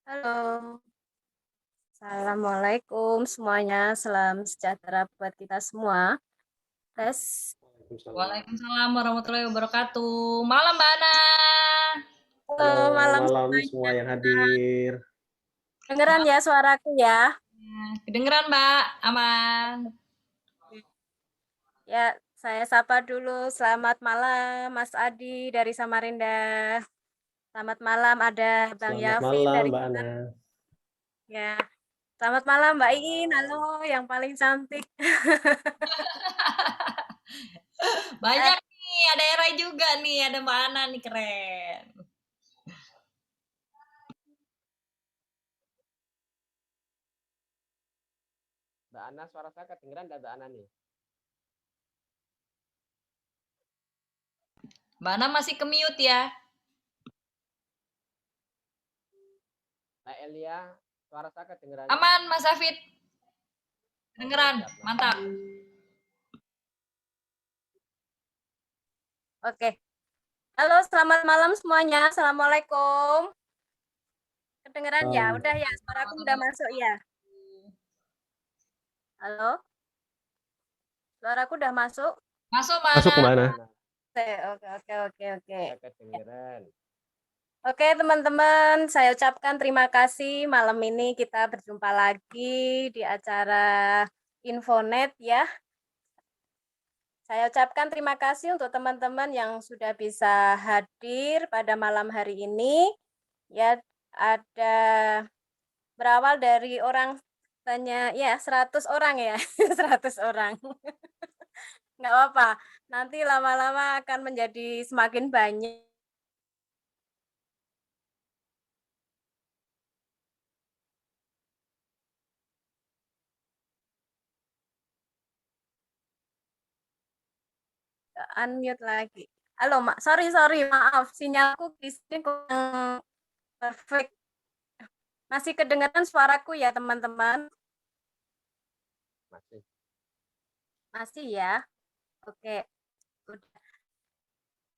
Halo, Assalamualaikum semuanya. Salam sejahtera buat kita semua. Tes, Waalaikumsalam. Waalaikumsalam warahmatullahi wabarakatuh. Malam Mbak Ana. halo Halo, malam malam semua semuanya. yang hadir. Dengeran ya suaraku ya? Kedengeran Mbak? Aman. Ya, saya sapa dulu. Selamat malam Mas Adi dari Samarinda. Selamat malam ada Bang Selamat Yafin malam, dari Mbak Ana. Ketan. Ya, selamat malam Mbak Iin. Halo, Malam. yang paling cantik. Eh, Banyak nih, ada Era juga nih, ada Mbak Ana nih keren. Mbak Ana, suara saya kedengeran dan Mbak Ana nih. Mbak Ana masih ke mute ya. Mbak Elia, suara saya kedengeran. Aman Mas Hafid. Oke, Kedengeran. siap, Mas. Mantap. Oke. Halo, selamat malam semuanya. Assalamualaikum. Kedengeran ya? Udah ya, suaraku udah Warahmatullahi masuk ya? wabarakatuh. Halo? Suaraku udah masuk? Masuk Mbak Masuk, Ana. Mbak Ana. Oke, oke, oke, oke, oke. Saya Ya. kedengeran. Oke, teman-teman, saya ucapkan terima kasih. Malam ini kita berjumpa lagi di acara Infonet ya. Saya ucapkan terima kasih untuk teman-teman yang sudah bisa hadir pada malam hari ini. Ya, ada berawal dari orang tanya ya 100 orang ya, 100 orang. Nggak apa-apa, nanti lama-lama akan menjadi semakin banyak. Unmute lagi. Halo, Mak. Sorry, sorry, maaf. Sinyalku di sini kurang perfect. Masih kedengaran suaraku ya, teman-teman? Masih. Masih ya? Oke. Udah.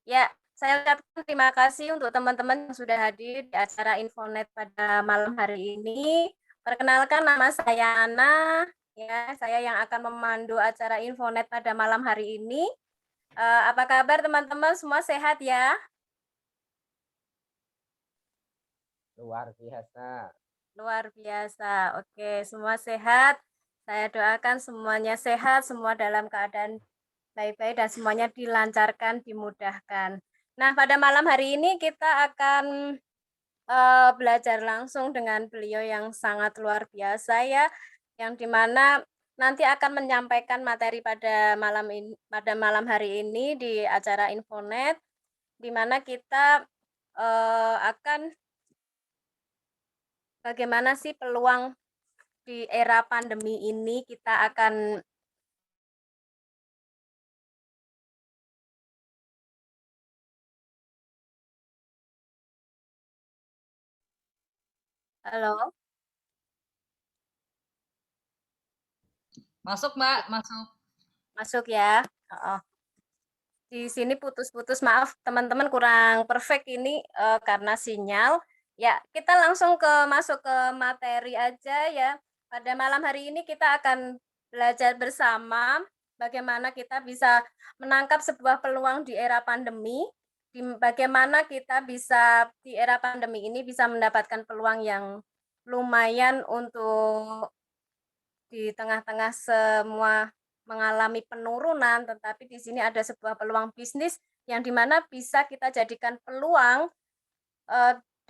Ya, saya ucapkan terima kasih untuk teman-teman yang sudah hadir di acara Infonet pada malam hari ini. Perkenalkan nama saya Ana, ya, saya yang akan memandu acara Infonet pada malam hari ini. Apa kabar teman-teman? Semua sehat ya? Luar biasa. Luar biasa. Oke, semua sehat. Saya doakan semuanya sehat, semua dalam keadaan baik-baik dan semuanya dilancarkan, dimudahkan. Nah, pada malam hari ini kita akan belajar langsung dengan beliau yang sangat luar biasa ya, yang dimana nanti akan menyampaikan materi pada malam hari ini di acara Infonet, di mana kita akan bagaimana sih peluang di era pandemi ini kita akan halo, Masuk Mbak, masuk. masuk ya. Heeh. Di sini putus-putus, maaf teman-teman kurang perfect ini karena sinyal. Ya, kita langsung masuk ke materi aja ya. Pada malam hari ini kita akan belajar bersama bagaimana kita bisa menangkap sebuah peluang di era pandemi, bagaimana kita bisa di era pandemi ini bisa mendapatkan peluang yang lumayan untuk di tengah-tengah semua mengalami penurunan, tetapi di sini ada sebuah peluang bisnis yang dimana bisa kita jadikan peluang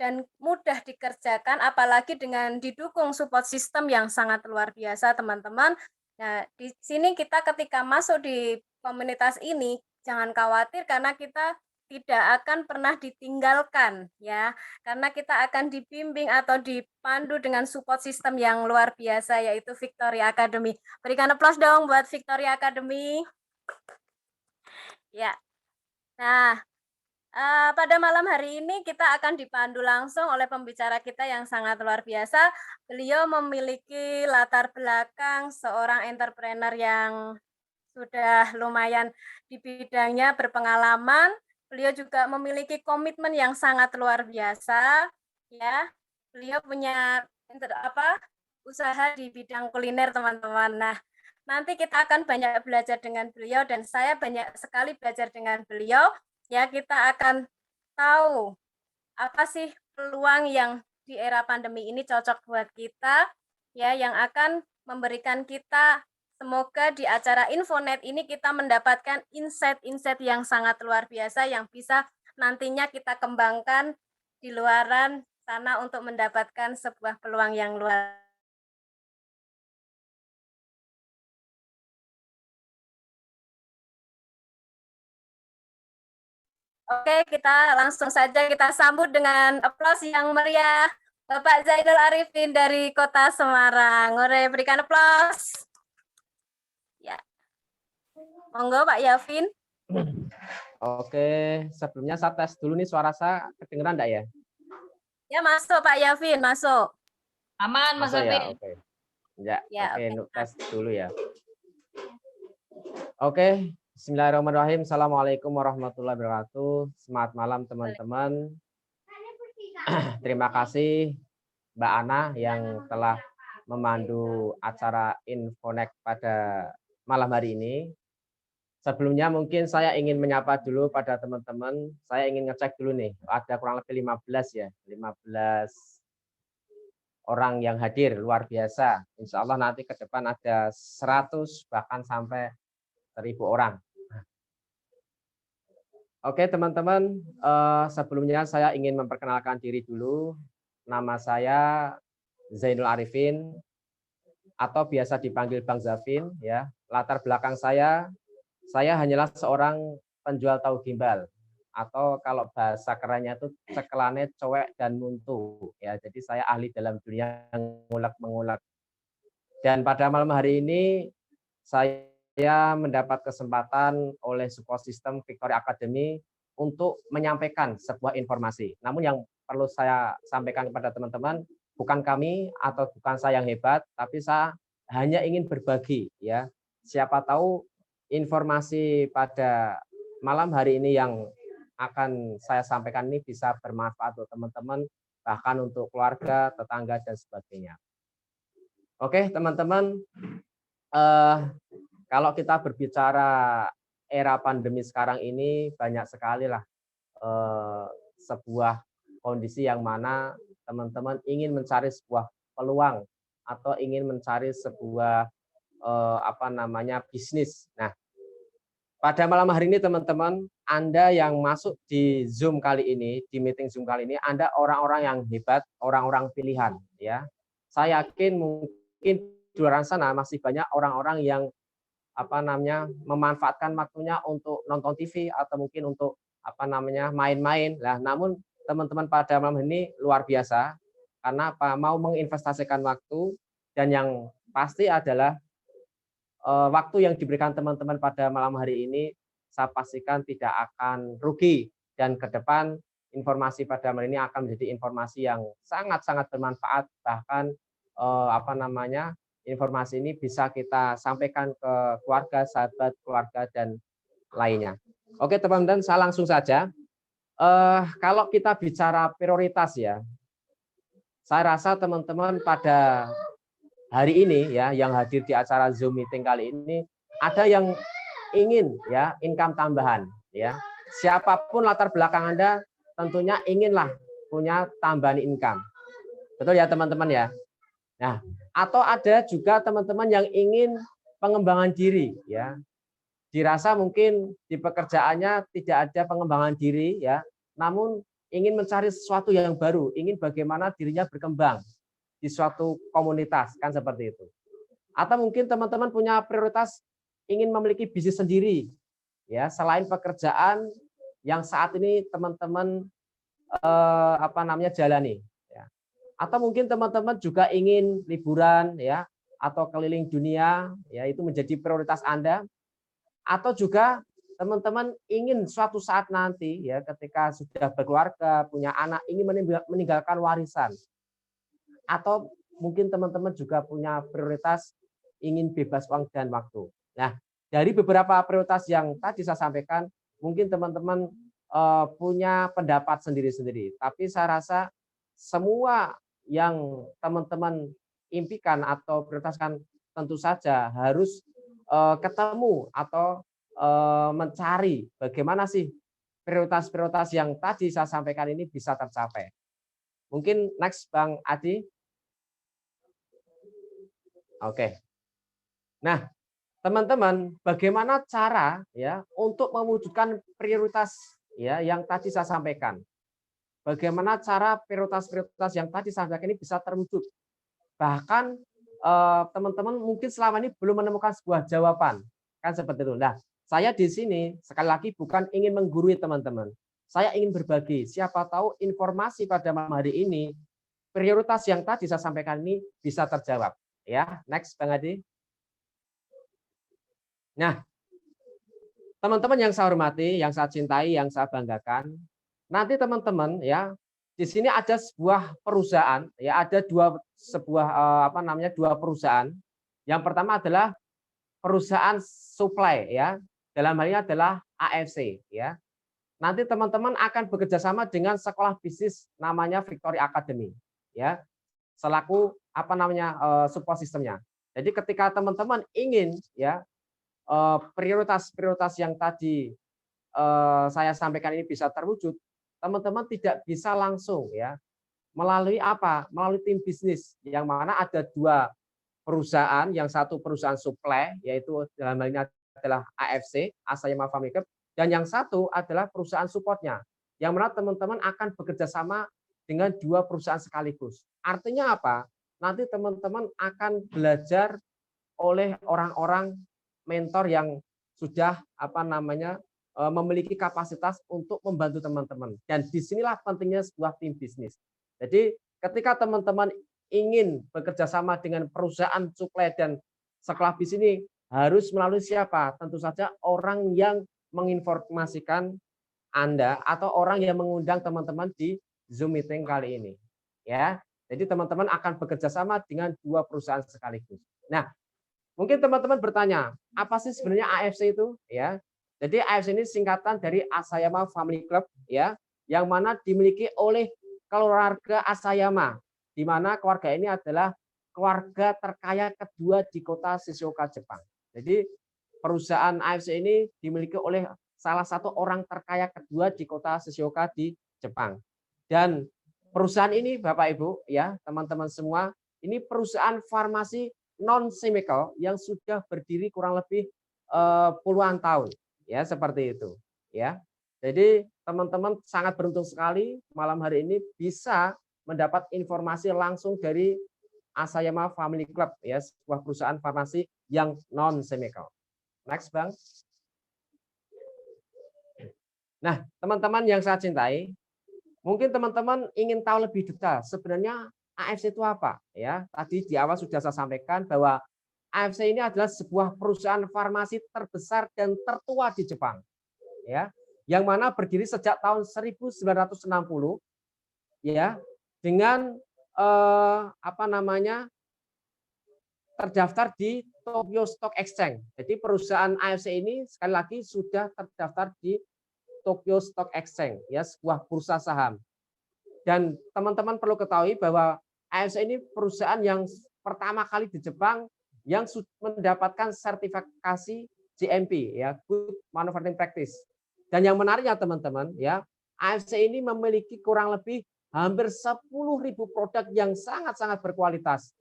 dan mudah dikerjakan, apalagi dengan didukung support system yang sangat luar biasa, teman-teman. Nah, di sini kita ketika masuk di komunitas ini, jangan khawatir karena kita tidak akan pernah ditinggalkan ya, karena kita akan dibimbing atau dipandu dengan support system yang luar biasa yaitu Victoria Academy. Berikan aplaus dong buat Victoria Academy. Ya. Nah, pada malam hari ini kita akan dipandu langsung oleh pembicara kita yang sangat luar biasa. Beliau memiliki latar belakang seorang entrepreneur yang sudah lumayan di bidangnya berpengalaman. Beliau juga memiliki komitmen yang sangat luar biasa, ya. beliau punya usaha di bidang kuliner, teman-teman. Nah, nanti kita akan banyak belajar dengan beliau dan saya banyak sekali belajar dengan beliau. Ya, kita akan tahu apa sih peluang yang di era pandemi ini cocok buat kita, ya, yang akan memberikan kita, semoga di acara Infonet ini kita mendapatkan insight-insight yang sangat luar biasa yang bisa nantinya kita kembangkan di luaran sana untuk mendapatkan sebuah peluang yang luar. Oke, kita langsung saja kita sambut dengan aplaus yang meriah Bapak Zainul Arifin dari Kota Semarang. Ore, berikan aplaus. Ya. Monggo Pak Yafin. Oke, sebelumnya saya tes dulu nih suara saya kedengeran enggak ya? Ya, masuk Pak Yafin, masuk. Aman, Mas Masuk ya, Alvin. oke. Ya, Ya, oke, oke. tes dulu ya. Oke, bismillahirrahmanirrahim. Assalamualaikum warahmatullahi wabarakatuh. Selamat malam teman-teman. Terima kasih Mbak Ana yang telah memandu acara Infonet pada malam hari ini. Sebelumnya mungkin saya ingin menyapa dulu pada teman-teman. Saya ingin ngecek dulu nih, ada kurang lebih 15 ya, 15 orang yang hadir, luar biasa. Insya Allah nanti ke depan ada 100 bahkan sampai 1000 orang. Oke teman-teman, sebelumnya saya ingin memperkenalkan diri dulu. Nama saya Zainul Arifin atau biasa dipanggil Bang Zafin ya. Latar belakang saya hanyalah seorang penjual tahu gimbal atau kalau bahasa kerennya itu cekelane cowek dan muntu ya. Jadi saya ahli dalam dunia mengulek-mengulek. Dan pada malam hari ini saya mendapat kesempatan oleh support system Victoria Academy untuk menyampaikan sebuah informasi. Namun yang perlu saya sampaikan kepada teman-teman, bukan kami atau bukan saya yang hebat, tapi saya hanya ingin berbagi ya. Siapa tahu informasi pada malam hari ini yang akan saya sampaikan ini bisa bermanfaat untuk teman-teman, bahkan untuk keluarga, tetangga, dan sebagainya. Oke, teman-teman, kalau kita berbicara era pandemi sekarang ini, banyak sekali lah sebuah kondisi yang mana teman-teman ingin mencari sebuah peluang atau ingin mencari sebuah bisnis. Nah, pada malam hari ini teman-teman, Anda yang masuk di Zoom kali ini, di meeting Zoom kali ini, Anda orang-orang yang hebat, orang-orang pilihan ya. Saya yakin mungkin di luar sana masih banyak orang-orang yang memanfaatkan waktunya untuk nonton TV atau mungkin untuk main-main. Nah, namun teman-teman pada malam ini luar biasa karena mau menginvestasikan waktu, dan yang pasti adalah waktu yang diberikan teman-teman pada malam hari ini saya pastikan tidak akan rugi, dan ke depan informasi pada malam ini akan menjadi informasi yang sangat-sangat bermanfaat, bahkan informasi ini bisa kita sampaikan ke keluarga, sahabat, keluarga, dan lainnya. Oke teman-teman, saya langsung saja. Kalau kita bicara prioritas ya, saya rasa teman-teman pada hari ini ya yang hadir di acara Zoom meeting kali ini ada yang ingin ya income tambahan ya. Siapapun latar belakang Anda tentunya inginlah punya tambahan income. Betul ya teman-teman ya. Nah, atau ada juga teman-teman yang ingin pengembangan diri ya. Dirasa mungkin di pekerjaannya tidak ada pengembangan diri ya, namun ingin mencari sesuatu yang baru, ingin bagaimana dirinya berkembang di suatu komunitas, kan seperti itu. Atau mungkin teman-teman punya prioritas ingin memiliki bisnis sendiri ya, selain pekerjaan yang saat ini teman-teman jalani ya. Atau mungkin teman-teman juga ingin liburan ya, atau keliling dunia ya, itu menjadi prioritas Anda. Atau juga teman-teman ingin suatu saat nanti ya, ketika sudah berkeluarga, punya anak, ingin meninggalkan warisan. Atau mungkin teman-teman juga punya prioritas ingin bebas uang dan waktu. Nah, dari beberapa prioritas yang tadi saya sampaikan, mungkin teman-teman punya pendapat sendiri-sendiri. Tapi saya rasa semua yang teman-teman impikan atau prioritaskan tentu saja harus ketemu atau mencari bagaimana sih prioritas-prioritas yang tadi saya sampaikan ini bisa tercapai. Mungkin next Bang Adi. Oke. Nah, teman-teman, bagaimana cara ya untuk mewujudkan prioritas ya yang tadi saya sampaikan? Bagaimana cara prioritas-prioritas yang tadi saya sampaikan ini bisa terwujud? Bahkan teman-teman mungkin selama ini belum menemukan sebuah jawaban, kan seperti itu. Nah, saya di sini sekali lagi bukan ingin menggurui teman-teman. Saya ingin berbagi. Siapa tahu informasi pada malam hari ini prioritas yang tadi saya sampaikan ini bisa terjawab. Ya, next Bang Adi. Nah, teman-teman yang saya hormati, yang saya cintai, yang saya banggakan, nanti teman-teman ya, di sini ada sebuah perusahaan, ya ada dua perusahaan. Yang pertama adalah perusahaan supply ya, dalam hal ini adalah AFC ya. Nanti teman-teman akan bekerja sama dengan sekolah bisnis namanya Victory Academy ya, selaku support sistemnya. Jadi ketika teman-teman ingin ya prioritas-prioritas yang tadi saya sampaikan ini bisa terwujud, teman-teman tidak bisa langsung ya melalui apa? Melalui tim bisnis yang mana ada dua perusahaan, yang satu perusahaan supply yaitu dalam hal ini adalah AFC, Asayama Family Club, dan yang satu adalah perusahaan supportnya, yang mana teman-teman akan bekerja sama dengan dua perusahaan sekaligus. Artinya apa? Nanti teman-teman akan belajar oleh orang-orang mentor yang sudah memiliki kapasitas untuk membantu teman-teman. Dan disinilah pentingnya sebuah tim bisnis. Jadi ketika teman-teman ingin bekerja sama dengan perusahaan supply dan sekolah bisnis ini harus melalui siapa? Tentu saja orang yang menginformasikan Anda atau orang yang mengundang teman-teman di Zoom meeting kali ini. Ya, jadi teman-teman akan bekerja sama dengan dua perusahaan sekaligus. Nah, mungkin teman-teman bertanya, apa sih sebenarnya AFC itu? Ya, jadi AFC ini singkatan dari Asayama Family Club, ya, yang mana dimiliki oleh keluarga Asayama, di mana keluarga ini adalah keluarga terkaya kedua di kota Shizuoka, Jepang. Jadi perusahaan AFC ini dimiliki oleh salah satu orang terkaya kedua di kota Shizuoka di Jepang. Dan perusahaan ini, Bapak Ibu, ya, teman-teman semua, ini perusahaan farmasi non chemical yang sudah berdiri kurang lebih puluhan tahun ya, seperti itu ya. Jadi teman-teman sangat beruntung sekali malam hari ini bisa mendapat informasi langsung dari Asayama Family Club ya, sebuah perusahaan farmasi yang non chemical. Next Bang. Nah, teman-teman yang saya cintai, mungkin teman-teman ingin tahu lebih detail sebenarnya AFC itu apa? Ya, tadi di awal sudah saya sampaikan bahwa AFC ini adalah sebuah perusahaan farmasi terbesar dan tertua di Jepang. Ya, yang mana berdiri sejak tahun 1960 ya, dengan terdaftar di Tokyo Stock Exchange. Jadi perusahaan AFC ini sekali lagi sudah terdaftar di Tokyo Stock Exchange ya, sebuah bursa saham. Dan teman-teman perlu ketahui bahwa AFC ini perusahaan yang pertama kali di Jepang yang mendapatkan sertifikasi GMP ya, Good Manufacturing Practice. Dan yang menariknya teman-teman ya, AFC ini memiliki kurang lebih hampir 10.000 produk yang sangat-sangat berkualitas.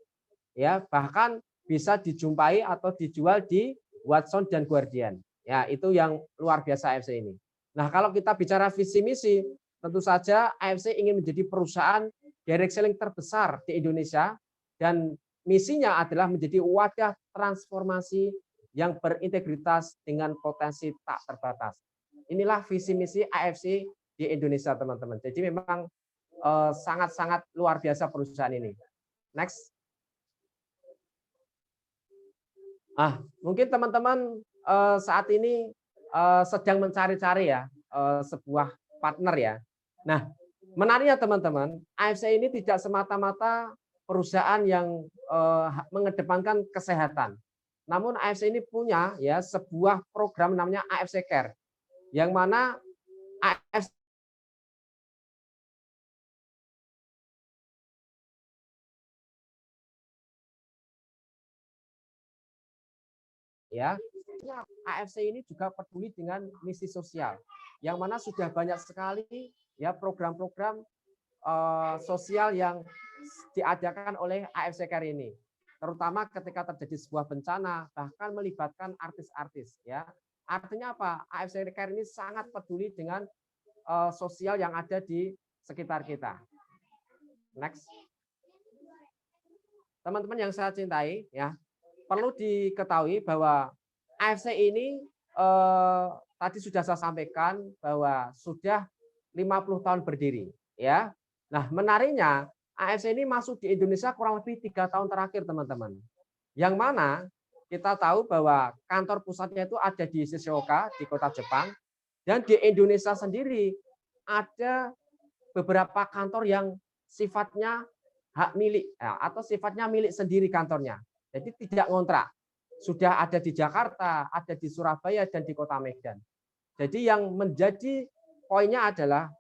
Ya, bahkan bisa dijumpai atau dijual di Watson dan Guardian. Ya, itu yang luar biasa AFC ini. Nah, kalau kita bicara visi misi, tentu saja AFC ingin menjadi perusahaan direct selling terbesar di Indonesia dan misinya adalah menjadi wadah transformasi yang berintegritas dengan potensi tak terbatas. Inilah visi misi AFC di Indonesia, teman-teman. Jadi memang sangat-sangat luar biasa perusahaan ini. Next. Mungkin teman-teman saat ini sedang mencari-cari ya sebuah partner ya. Nah, menariknya teman-teman, AFC ini tidak semata-mata perusahaan yang mengedepankan kesehatan. Namun AFC ini punya ya sebuah program namanya AFC Care, yang mana AFC ya. AFC ini juga peduli dengan misi sosial, yang mana sudah banyak sekali ya program-program sosial yang diadakan oleh AFC Care ini, terutama ketika terjadi sebuah bencana, bahkan melibatkan artis-artis ya. Artinya apa? AFC Care ini sangat peduli dengan sosial yang ada di sekitar kita. Next. Teman-teman yang saya cintai ya, perlu diketahui bahwa AFC ini tadi sudah saya sampaikan bahwa sudah 50 tahun berdiri ya. Nah, menariknya AFC ini masuk di Indonesia kurang lebih 3 tahun terakhir, teman-teman. Yang mana kita tahu bahwa kantor pusatnya itu ada di Shizuoka, di kota Jepang, dan di Indonesia sendiri ada beberapa kantor yang sifatnya hak milik atau sifatnya milik sendiri kantornya. Jadi tidak ngontrak. Sudah ada di Jakarta, ada di Surabaya, dan di Kota Medan. Jadi yang menjadi poinnya adalah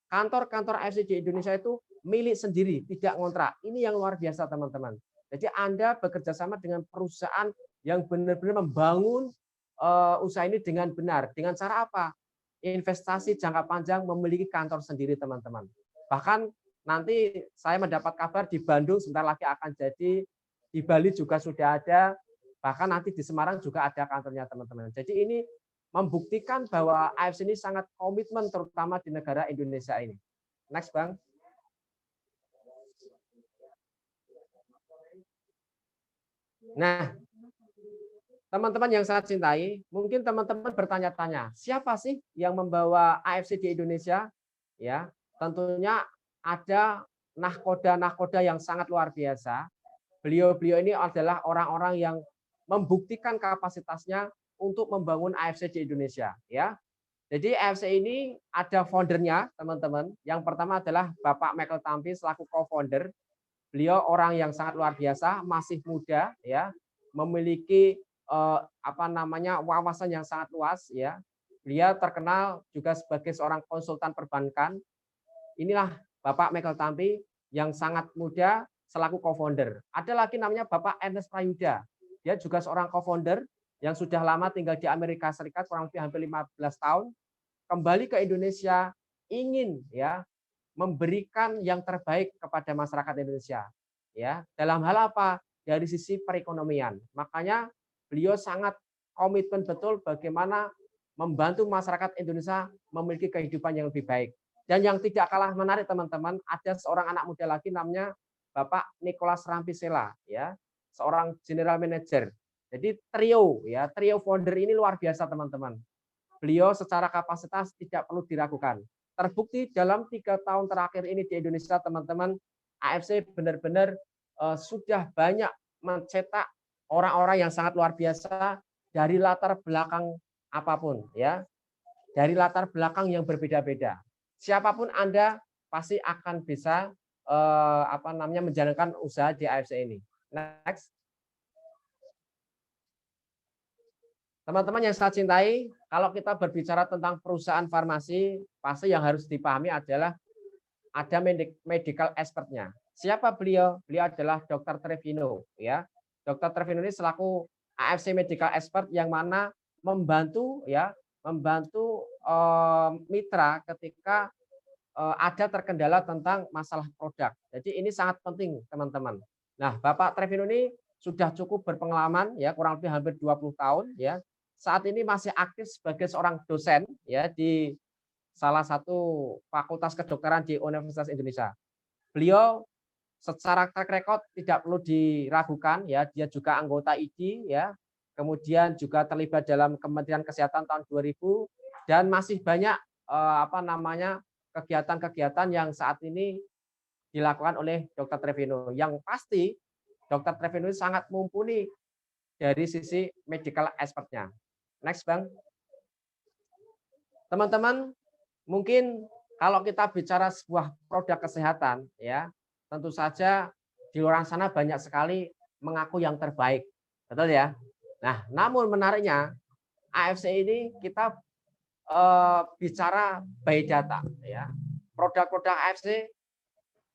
kantor-kantor AFC di Indonesia itu milik sendiri, tidak ngontrak. Ini yang luar biasa, teman-teman. Jadi Anda bekerja sama dengan perusahaan yang benar-benar membangun usaha ini dengan benar. Dengan cara apa? Investasi jangka panjang, memiliki kantor sendiri, teman-teman. Bahkan nanti saya mendapat kabar di Bandung sebentar lagi akan jadi, di Bali juga sudah ada, bahkan nanti di Semarang juga ada kantornya, teman-teman. Jadi ini membuktikan bahwa AFC ini sangat komitmen terutama di negara Indonesia ini. Next, Bang. Nah, teman-teman yang saya cintai, mungkin teman-teman bertanya-tanya, siapa sih yang membawa AFC di Indonesia? Ya, tentunya ada nahkoda-nahkoda yang sangat luar biasa. Beliau-beliau ini adalah orang-orang yang membuktikan kapasitasnya untuk membangun AFC di Indonesia, ya. Jadi AFC ini ada foundernya, teman-teman. Yang pertama adalah Bapak Michael Tampi selaku co-founder. Beliau orang yang sangat luar biasa, masih muda, ya, memiliki wawasan yang sangat luas, ya. Beliau terkenal juga sebagai seorang konsultan perbankan. Inilah Bapak Michael Tampi yang sangat muda selaku co-founder. Ada lagi namanya Bapak Ernest Prayuda. Dia juga seorang co-founder yang sudah lama tinggal di Amerika Serikat, kurang lebih hampir 15 tahun. Kembali ke Indonesia, ingin ya memberikan yang terbaik kepada masyarakat Indonesia. Ya, dalam hal apa? Dari sisi perekonomian. Makanya beliau sangat komitmen betul bagaimana membantu masyarakat Indonesia memiliki kehidupan yang lebih baik. Dan yang tidak kalah menarik, teman-teman, ada seorang anak muda lagi namanya Bapak Nicholas Rampisela, ya, seorang general manager. Jadi trio founder ini luar biasa, teman-teman. Beliau secara kapasitas tidak perlu diragukan. Terbukti dalam 3 tahun terakhir ini di Indonesia, teman-teman, AFC benar-benar sudah banyak mencetak orang-orang yang sangat luar biasa dari latar belakang apapun, ya, dari latar belakang yang berbeda-beda. Siapapun Anda pasti akan bisa menjalankan usaha di AFC ini. Next. Teman-teman yang saya cintai, kalau kita berbicara tentang perusahaan farmasi, pasti yang harus dipahami adalah ada medical expertnya. Siapa beliau? Beliau adalah Dr. Trevino, ya. Dr. Trevino ini selaku AFC medical expert yang mana membantu mitra ketika ada terkendala tentang masalah produk. Jadi ini sangat penting, teman-teman. Nah, Bapak Trevino ini sudah cukup berpengalaman, ya, kurang lebih hampir 20 tahun, ya. Saat ini masih aktif sebagai seorang dosen, ya, di salah satu fakultas kedokteran di Universitas Indonesia. Beliau secara track record tidak perlu diragukan, ya, dia juga anggota ID, ya. Kemudian juga terlibat dalam Kementerian Kesehatan tahun 2000 dan masih banyak kegiatan-kegiatan yang saat ini dilakukan oleh Dr. Trevino. Yang pasti Dr. Trevino sangat mumpuni dari sisi medical expertnya. Next, Bang. Teman-teman, mungkin kalau kita bicara sebuah produk kesehatan, ya, tentu saja di luar sana banyak sekali mengaku yang terbaik. Betul ya? Nah, namun menariknya AFC ini kita bicara by data, ya. Produk-produk AFC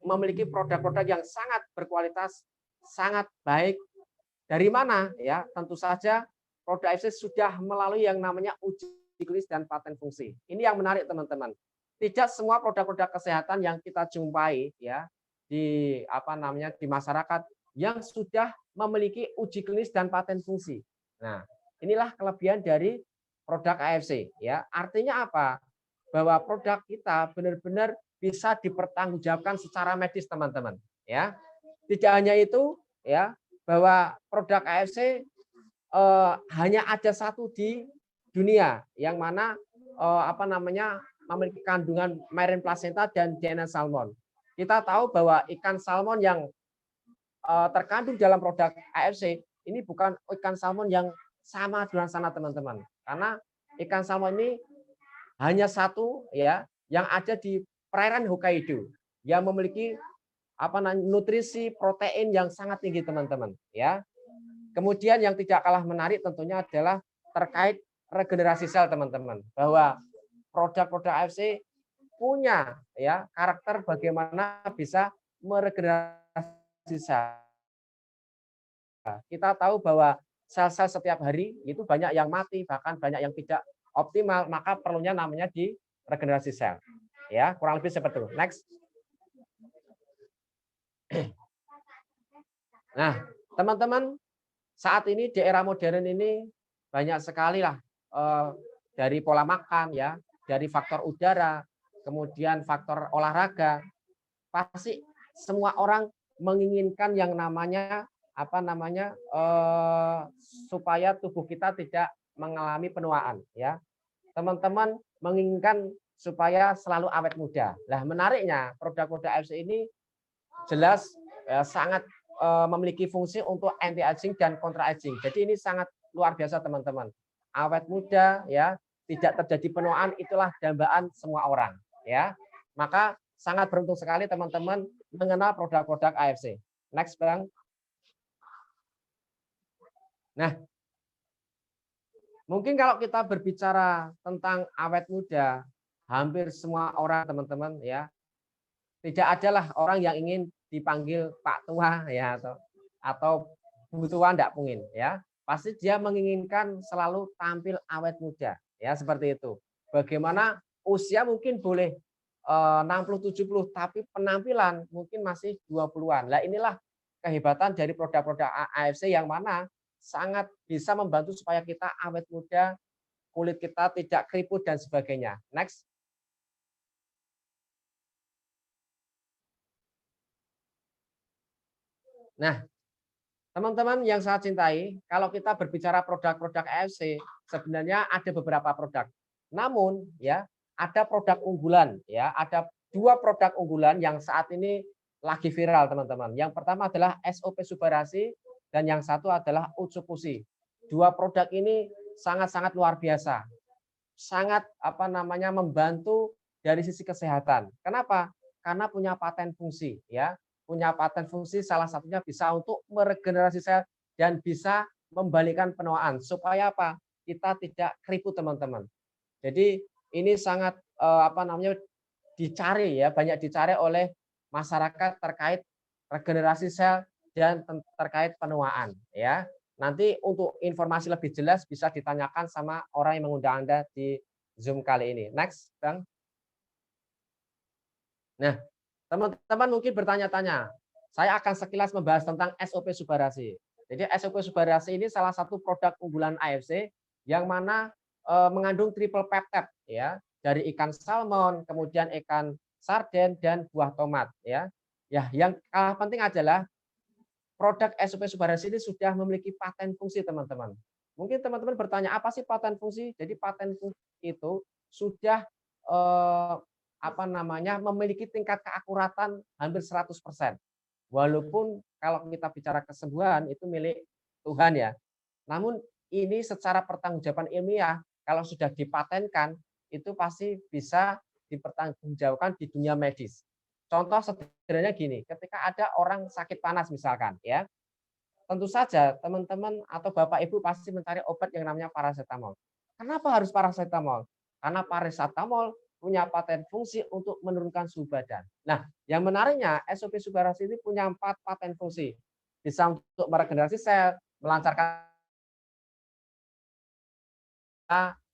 memiliki produk-produk yang sangat berkualitas, sangat baik. Dari mana? Ya, tentu saja produk AFC sudah melalui yang namanya uji klinis dan paten fungsi. Ini yang menarik teman-teman. Tidak semua produk-produk kesehatan yang kita jumpai ya di di masyarakat yang sudah memiliki uji klinis dan paten fungsi. Nah, inilah kelebihan dari produk AFC ya. Artinya apa? Bahwa produk kita benar-benar bisa dipertanggungjawabkan secara medis teman-teman ya. Tidak hanya itu ya, bahwa produk AFC hanya ada satu di dunia yang mana memiliki kandungan marine placenta dan DNA salmon. Kita tahu bahwa ikan salmon yang terkandung dalam produk AFC ini bukan ikan salmon yang sama di luar sana teman-teman. Karena ikan salmon ini hanya satu ya yang ada di perairan Hokkaido yang memiliki nutrisi protein yang sangat tinggi teman-teman ya. Kemudian yang tidak kalah menarik tentunya adalah terkait regenerasi sel teman-teman, bahwa produk-produk AFC punya ya karakter bagaimana bisa meregenerasi sel. Kita tahu bahwa sel-sel setiap hari itu banyak yang mati, bahkan banyak yang tidak optimal, maka perlunya namanya di regenerasi sel. Ya, kurang lebih seperti itu. Next. Nah, teman-teman, saat ini di era modern ini banyak sekali lah dari pola makan ya, dari faktor udara, kemudian faktor olahraga, pasti semua orang menginginkan yang namanya supaya tubuh kita tidak mengalami penuaan ya. Teman-teman menginginkan supaya selalu awet muda. Nah, menariknya produk-produk AFC ini jelas sangat memiliki fungsi untuk anti aging dan kontra aging. Jadi ini sangat luar biasa teman-teman. Awet muda ya, tidak terjadi penuaan, itulah dambaan semua orang ya. Maka sangat beruntung sekali teman-teman mengenal produk-produk AFC. Next, Bang. Nah, mungkin kalau kita berbicara tentang awet muda, hampir semua orang teman-teman ya, tidak adalah orang yang ingin dipanggil Pak Tua ya atau Bu Tua enggak mungkin ya. Pasti dia menginginkan selalu tampil awet muda ya, seperti itu. Bagaimana usia mungkin boleh 60 70 tapi penampilan mungkin masih 20-an. Nah, inilah kehebatan dari produk-produk AFC yang mana sangat bisa membantu supaya kita awet muda, kulit kita tidak keriput dan sebagainya. Next. Nah, teman-teman yang saya cintai, kalau kita berbicara produk-produk AFC, sebenarnya ada beberapa produk. Namun, ya, ada produk unggulan, ya, ada 2 produk unggulan yang saat ini lagi viral, teman-teman. Yang pertama adalah SOP Subarasi dan yang satu adalah Utsupushi. 2 produk ini sangat-sangat luar biasa. Sangat membantu dari sisi kesehatan. Kenapa? Karena punya paten fungsi, ya. Punya paten fungsi salah satunya bisa untuk meregenerasi sel dan bisa membalikkan penuaan supaya apa? Kita tidak keriput teman-teman. Jadi ini sangat dicari ya, banyak dicari oleh masyarakat terkait regenerasi sel dan terkait penuaan ya. Nanti untuk informasi lebih jelas bisa ditanyakan sama orang yang mengundang Anda di Zoom kali ini. Next, Bang. Nah, teman-teman mungkin bertanya-tanya, saya akan sekilas membahas tentang SOP Subarasi. Jadi SOP Subarasi ini salah satu produk unggulan AFC yang mana mengandung triple peptide ya, dari ikan salmon, kemudian ikan sarden dan buah tomat ya. Ya, yang kalah penting adalah produk SOP Subarasi ini sudah memiliki paten fungsi teman-teman. Mungkin teman-teman bertanya apa sih paten fungsi? Jadi paten fungsi itu sudah memiliki tingkat keakuratan hampir 100%. Walaupun kalau kita bicara kesembuhan itu milik Tuhan ya. Namun ini secara pertanggungjawaban ilmiah kalau sudah dipatenkan itu pasti bisa dipertanggungjawabkan di dunia medis. Contoh sederhananya gini, ketika ada orang sakit panas misalkan ya. Tentu saja teman-teman atau Bapak Ibu pasti mencari obat yang namanya paracetamol. Kenapa harus paracetamol? Karena paracetamol punya paten fungsi untuk menurunkan suhu badan. Nah, yang menariknya SOP Subarasi ini punya 4 paten fungsi. Bisa untuk meregenerasi sel, melancarkan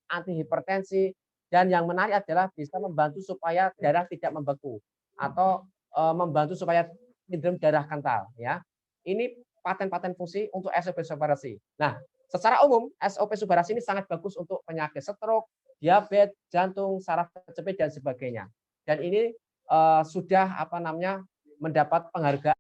anti hipertensi, dan yang menarik adalah bisa membantu supaya darah tidak membeku atau membantu supaya sindrom darah kental ya. Ini paten-paten fungsi untuk SOP Subarasi. Nah, secara umum SOP Subarasi ini sangat bagus untuk penyakit stroke, diabetes, jantung, saraf kejepit dan sebagainya. Dan ini sudah mendapat penghargaan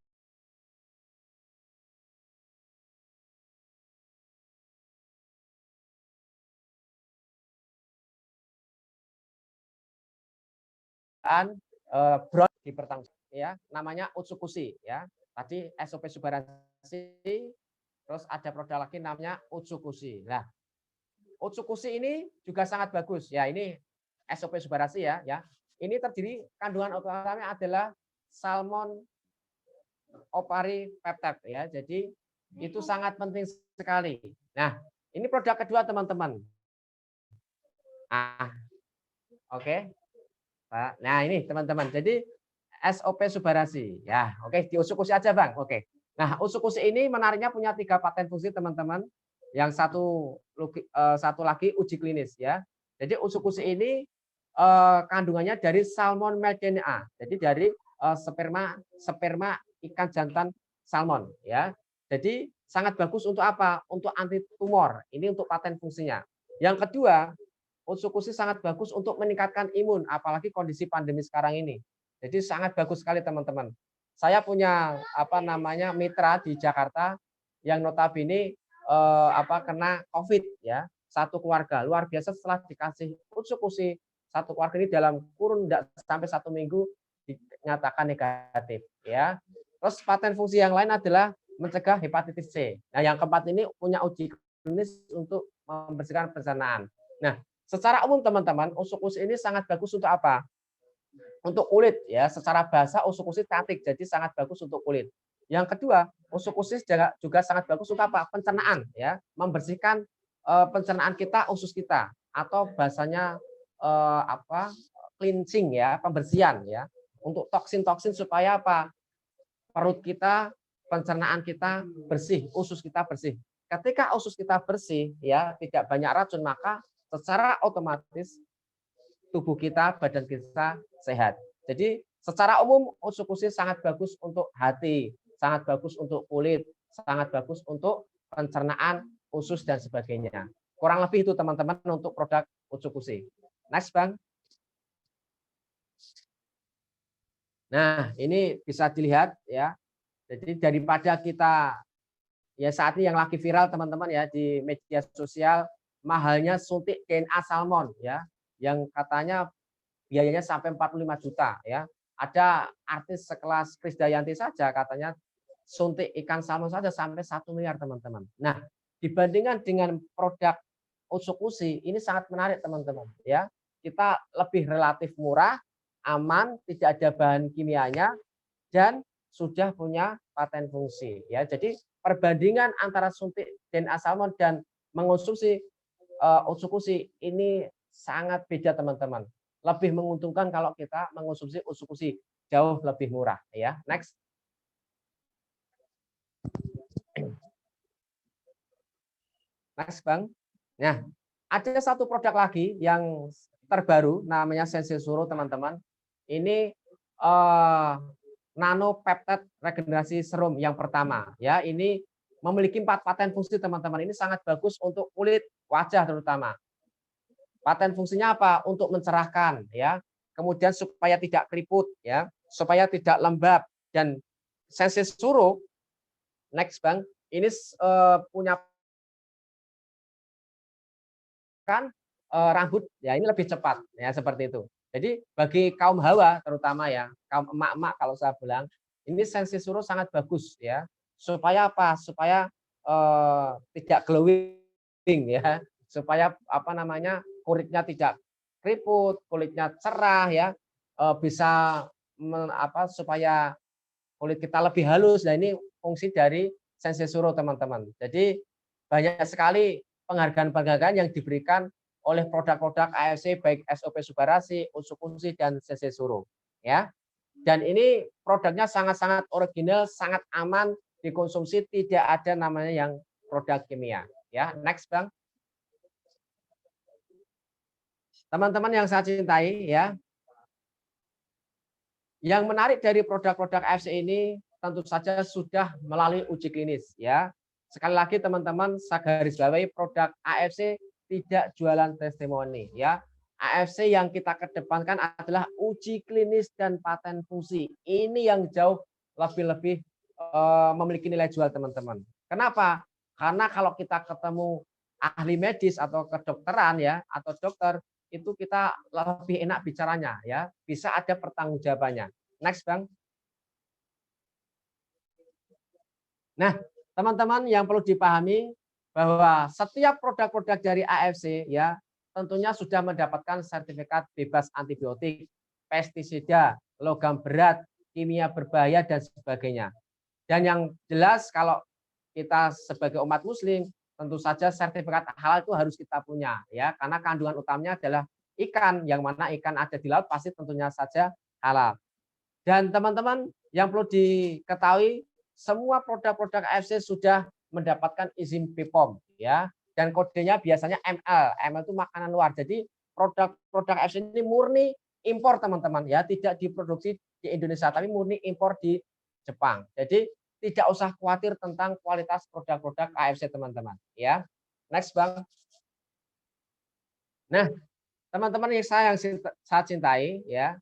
Brown di pertama ya, namanya Utsukushi ya. Tadi SOP Subarasi, terus ada produk lagi namanya Utsukushi. Nah, Utsukushi ini juga sangat bagus ya. Ini SOP Subarasi ya. Ini terdiri kandungan utamanya adalah salmon opari peptide ya. Jadi itu sangat penting sekali. Nah, ini produk kedua teman-teman. Oke. Nah, ini teman-teman. Jadi SOP Subarasi ya. Oke, di Utsukushi aja, Bang. Oke. Nah, Utsukushi ini menariknya punya 3 paten fungsi, teman-teman. Yang satu lagi uji klinis ya. Jadi Utsukushi ini kandungannya dari salmon male DNA. Jadi dari sperma ikan jantan salmon ya. Jadi sangat bagus untuk apa? Untuk anti tumor. Ini untuk paten fungsinya. Yang kedua, Utsukushi sangat bagus untuk meningkatkan imun, apalagi kondisi pandemi sekarang ini. Jadi sangat bagus sekali teman-teman. Saya punya mitra di Jakarta yang notabene kena COVID ya, satu keluarga luar biasa setelah dikasih Utsukushi, satu keluarga ini dalam kurun tidak sampai 1 minggu dinyatakan negatif ya. Terus paten fungsi yang lain adalah mencegah hepatitis C. Nah, yang keempat ini punya uji klinis untuk membersihkan pencernaan. Nah, secara umum teman-teman, Utsukushi ini sangat bagus untuk apa? Untuk kulit ya, secara bahasa Utsukushi cantik, jadi sangat bagus untuk kulit. Yang kedua, Utsukushi juga sangat bagus untuk apa? Pencernaan ya, membersihkan pencernaan kita, usus kita, atau bahasanya cleansing ya, pembersihan ya, untuk toksin-toksin supaya apa? Perut kita, pencernaan kita bersih, usus kita bersih. Ketika usus kita bersih ya, tidak banyak racun, maka secara otomatis tubuh kita, badan kita sehat. Jadi secara umum Utsukushi sangat bagus untuk hati, sangat bagus untuk kulit, sangat bagus untuk pencernaan, usus dan sebagainya. Kurang lebih itu teman-teman untuk produk Utsukushi. Next, Bang. Nah, ini bisa dilihat ya. Jadi daripada kita ya saat ini yang lagi viral teman-teman ya di media sosial, mahalnya suntik DNA salmon ya, yang katanya biayanya sampai 45 juta ya. Ada artis sekelas Krisdayanti saja katanya suntik ikan salmon saja sampai 1 miliar teman-teman. Nah, dibandingkan dengan produk Utsukushi ini sangat menarik teman-teman ya. Kita lebih relatif murah, aman, tidak ada bahan kimianya dan sudah punya paten fungsi ya. Jadi perbandingan antara suntik DNA salmon dan mengonsumsi Utsukushi ini sangat beda teman-teman. Lebih menguntungkan kalau kita mengonsumsi Utsukushi, jauh lebih murah ya. Next. Next, Bang. Nah, ada satu produk lagi yang terbaru namanya Sensesuro teman-teman. Ini nano peptide regenerasi serum yang pertama ya. Ini memiliki 4 paten fungsi teman-teman. Ini sangat bagus untuk kulit, wajah terutama. Paten fungsinya apa? Untuk mencerahkan ya. Kemudian supaya tidak keriput ya, supaya tidak lembab dan Sensesuro next, Bang. Ini punya kan rambut ya ini lebih cepat ya seperti itu. Jadi bagi kaum hawa terutama ya, kaum emak-emak kalau saya bilang, ini Sensesuro sangat bagus ya. Supaya apa? Supaya tidak glowing ya, supaya kulitnya tidak keriput, kulitnya cerah ya, bisa supaya kulit kita lebih halus. Nah, ini fungsi dari Sensesuro teman-teman. Jadi banyak sekali penghargaan-penghargaan yang diberikan oleh produk-produk AFC baik SOP Subarasi, Utsukushi dan Sensesuro ya. Dan ini produknya sangat-sangat original, sangat aman dikonsumsi, tidak ada namanya yang produk kimia ya. Next, Bang. Teman-teman yang saya cintai ya, yang menarik dari produk-produk AFC ini tentu saja sudah melalui uji klinis ya. Sekali lagi teman-teman, saya garis bawahi produk AFC tidak jualan testimoni ya. AFC yang kita kedepankan adalah uji klinis dan paten fungsi. Ini yang jauh lebih memiliki nilai jual teman-teman. Kenapa? Karena kalau kita ketemu ahli medis atau kedokteran ya atau dokter, itu kita lebih enak bicaranya ya, bisa ada pertanggungjawabannya. Next, Bang. Nah, teman-teman yang perlu dipahami bahwa setiap produk-produk dari AFC ya tentunya sudah mendapatkan sertifikat bebas antibiotik, pestisida, logam berat, kimia berbahaya dan sebagainya. Dan yang jelas kalau kita sebagai umat muslim tentu saja sertifikat halal itu harus kita punya ya, karena kandungan utamanya adalah ikan, yang mana ikan ada di laut pasti tentunya saja halal. Dan teman-teman yang perlu diketahui, semua produk-produk AFC sudah mendapatkan izin BPOM ya, dan kodenya biasanya ML. ML itu makanan luar. Jadi produk-produk AFC ini murni impor teman-teman ya, tidak diproduksi di Indonesia tapi murni impor di Jepang. Jadi tidak usah khawatir tentang kualitas produk-produk AFC teman-teman ya. Next, Bang. Nah, teman-teman yang saya cintai ya.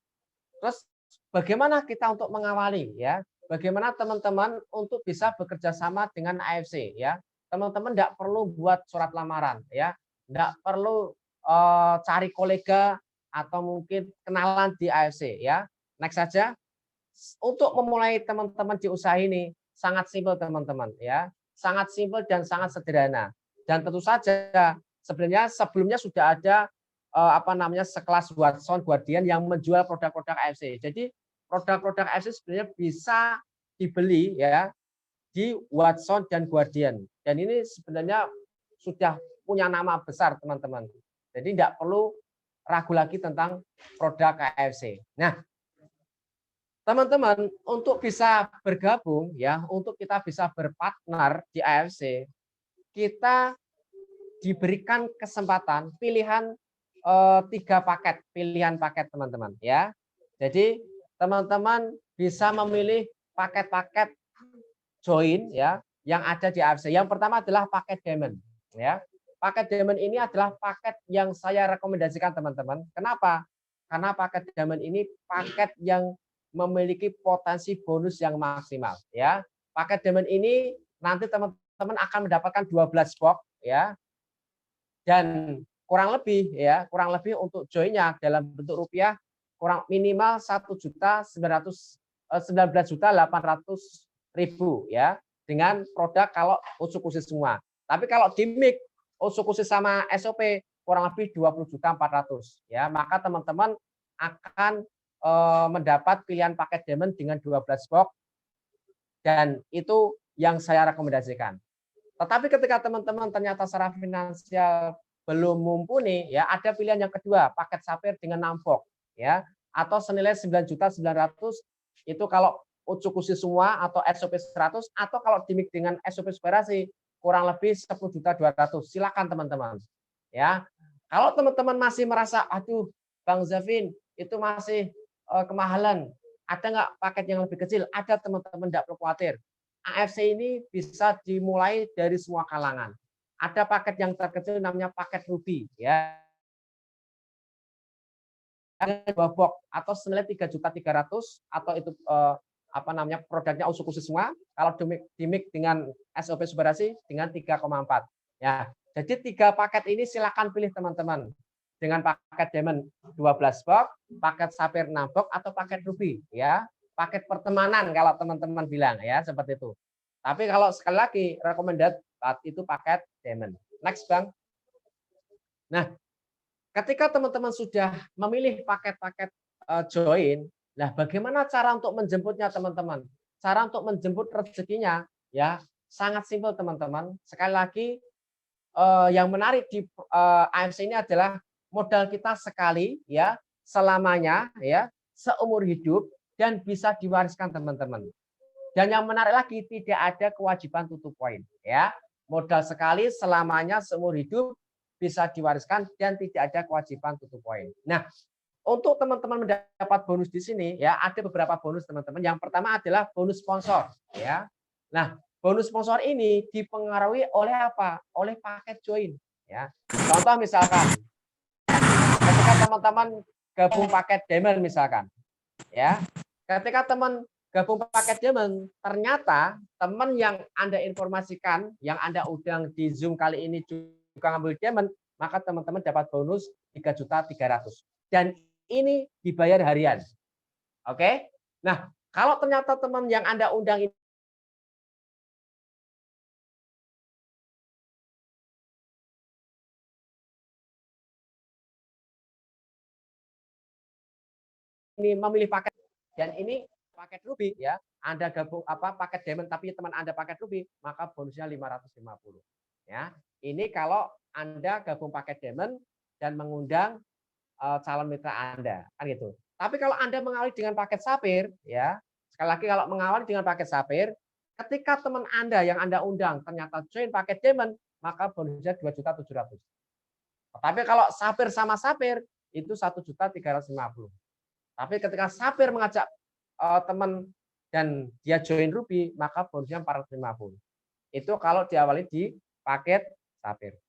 Terus bagaimana kita untuk mengawali ya? Bagaimana teman-teman untuk bisa bekerja sama dengan AFC ya? Teman-teman tidak perlu buat surat lamaran ya, tidak perlu cari kolega atau mungkin kenalan di AFC ya. Next saja. Untuk memulai teman-teman di usaha ini sangat simpel teman-teman ya, sangat simpel dan sangat sederhana. Dan tentu saja sebenarnya sebelumnya sudah ada sekelas Watson Guardian yang menjual produk-produk AFC. Jadi produk-produk AFC sebenarnya bisa dibeli ya di Watson dan Guardian. Dan ini sebenarnya sudah punya nama besar teman-teman. Jadi tidak perlu ragu lagi tentang produk AFC. Nah, teman-teman untuk bisa bergabung ya, untuk kita bisa berpartner di AFC, kita diberikan kesempatan pilihan 3 paket, pilihan paket teman-teman ya. Jadi teman-teman bisa memilih paket-paket join ya yang ada di AFC. Yang pertama adalah paket diamond ya. Paket diamond ini adalah paket yang saya rekomendasikan teman-teman. Kenapa? Karena paket diamond ini paket yang memiliki potensi bonus yang maksimal ya. Paket diamond ini nanti teman-teman akan mendapatkan 12 box ya. Dan kurang lebih untuk joinnya dalam bentuk rupiah kurang minimal 1.800.000 ya dengan produk kalau Utsukushi semua. Tapi kalau di mix Utsukushi sama SOP kurang lebih 20.400.000 ya. Maka teman-teman akan mendapat pilihan paket diamond dengan 12 box dan itu yang saya rekomendasikan. Tetapi ketika teman-teman ternyata secara finansial belum mumpuni ya, ada pilihan yang kedua, paket Sapphire dengan 6 box ya, atau senilai 9.900.000 itu kalau Utsukushi semua atau SOP 100 atau kalau dimik dengan SOP Inspirasi kurang lebih 10.200.000. Silakan teman-teman. Ya. Kalau teman-teman masih merasa aduh Bang Zafin itu masih kemahalan, ada nggak paket yang lebih kecil? Ada teman-teman, tidak perlu khawatir. AFC ini bisa dimulai dari semua kalangan. Ada paket yang terkecil namanya paket Ruby ya. 2 box atau senilai 3.300.000 atau itu produknya Utsukushi semua. Kalau dimik dengan SOP Subarasi dengan 3,4 ya. Jadi 3 paket ini silakan pilih teman-teman. Dengan paket Diamond 12 box, paket Sapphire 6 box atau paket Ruby ya. Paket pertemanan kalau teman-teman bilang ya, seperti itu. Tapi kalau sekali lagi recommended itu paket Diamond. Next, Bang. Nah, ketika teman-teman sudah memilih paket-paket join, nah bagaimana cara untuk menjemputnya teman-teman? Cara untuk menjemput rezekinya ya sangat simpel teman-teman. Sekali lagi yang menarik di AFC ini adalah modal kita sekali ya, selamanya ya, seumur hidup dan bisa diwariskan teman-teman. Dan yang menarik lagi tidak ada kewajiban tutup poin ya. Modal sekali selamanya seumur hidup bisa diwariskan dan tidak ada kewajiban tutup poin. Nah, untuk teman-teman mendapat bonus di sini ya ada beberapa bonus teman-teman. Yang pertama adalah bonus sponsor ya. Nah, bonus sponsor ini dipengaruhi oleh apa? Oleh paket join ya. Contoh misalkan ketika teman-teman gabung paket diamond misalkan ya. Ketika teman gabung paket diamond, ternyata teman yang Anda informasikan, yang Anda undang di Zoom kali ini juga ngambil diamond, maka teman-teman dapat bonus 3.300.000. Dan ini dibayar harian. Oke? Nah, kalau ternyata teman yang Anda undang ini memilih paket dan ini paket Ruby ya, Anda gabung paket diamond tapi teman Anda paket Ruby, maka bonusnya 550. Ya. Ini kalau Anda gabung paket diamond dan mengundang calon mitra Anda, kan gitu. Tapi kalau Anda mengawali dengan paket Sapphire ya, sekali lagi kalau mengawali dengan paket Sapphire, ketika teman Anda yang Anda undang ternyata join paket diamond, maka bonusnya 2.700.000. Tapi kalau Sapphire sama Sapphire itu 1.350. Tapi ketika Sapphire mengajak teman dan dia join Ruby, maka bonusnya 450. Itu kalau diawali di paket Sapphire.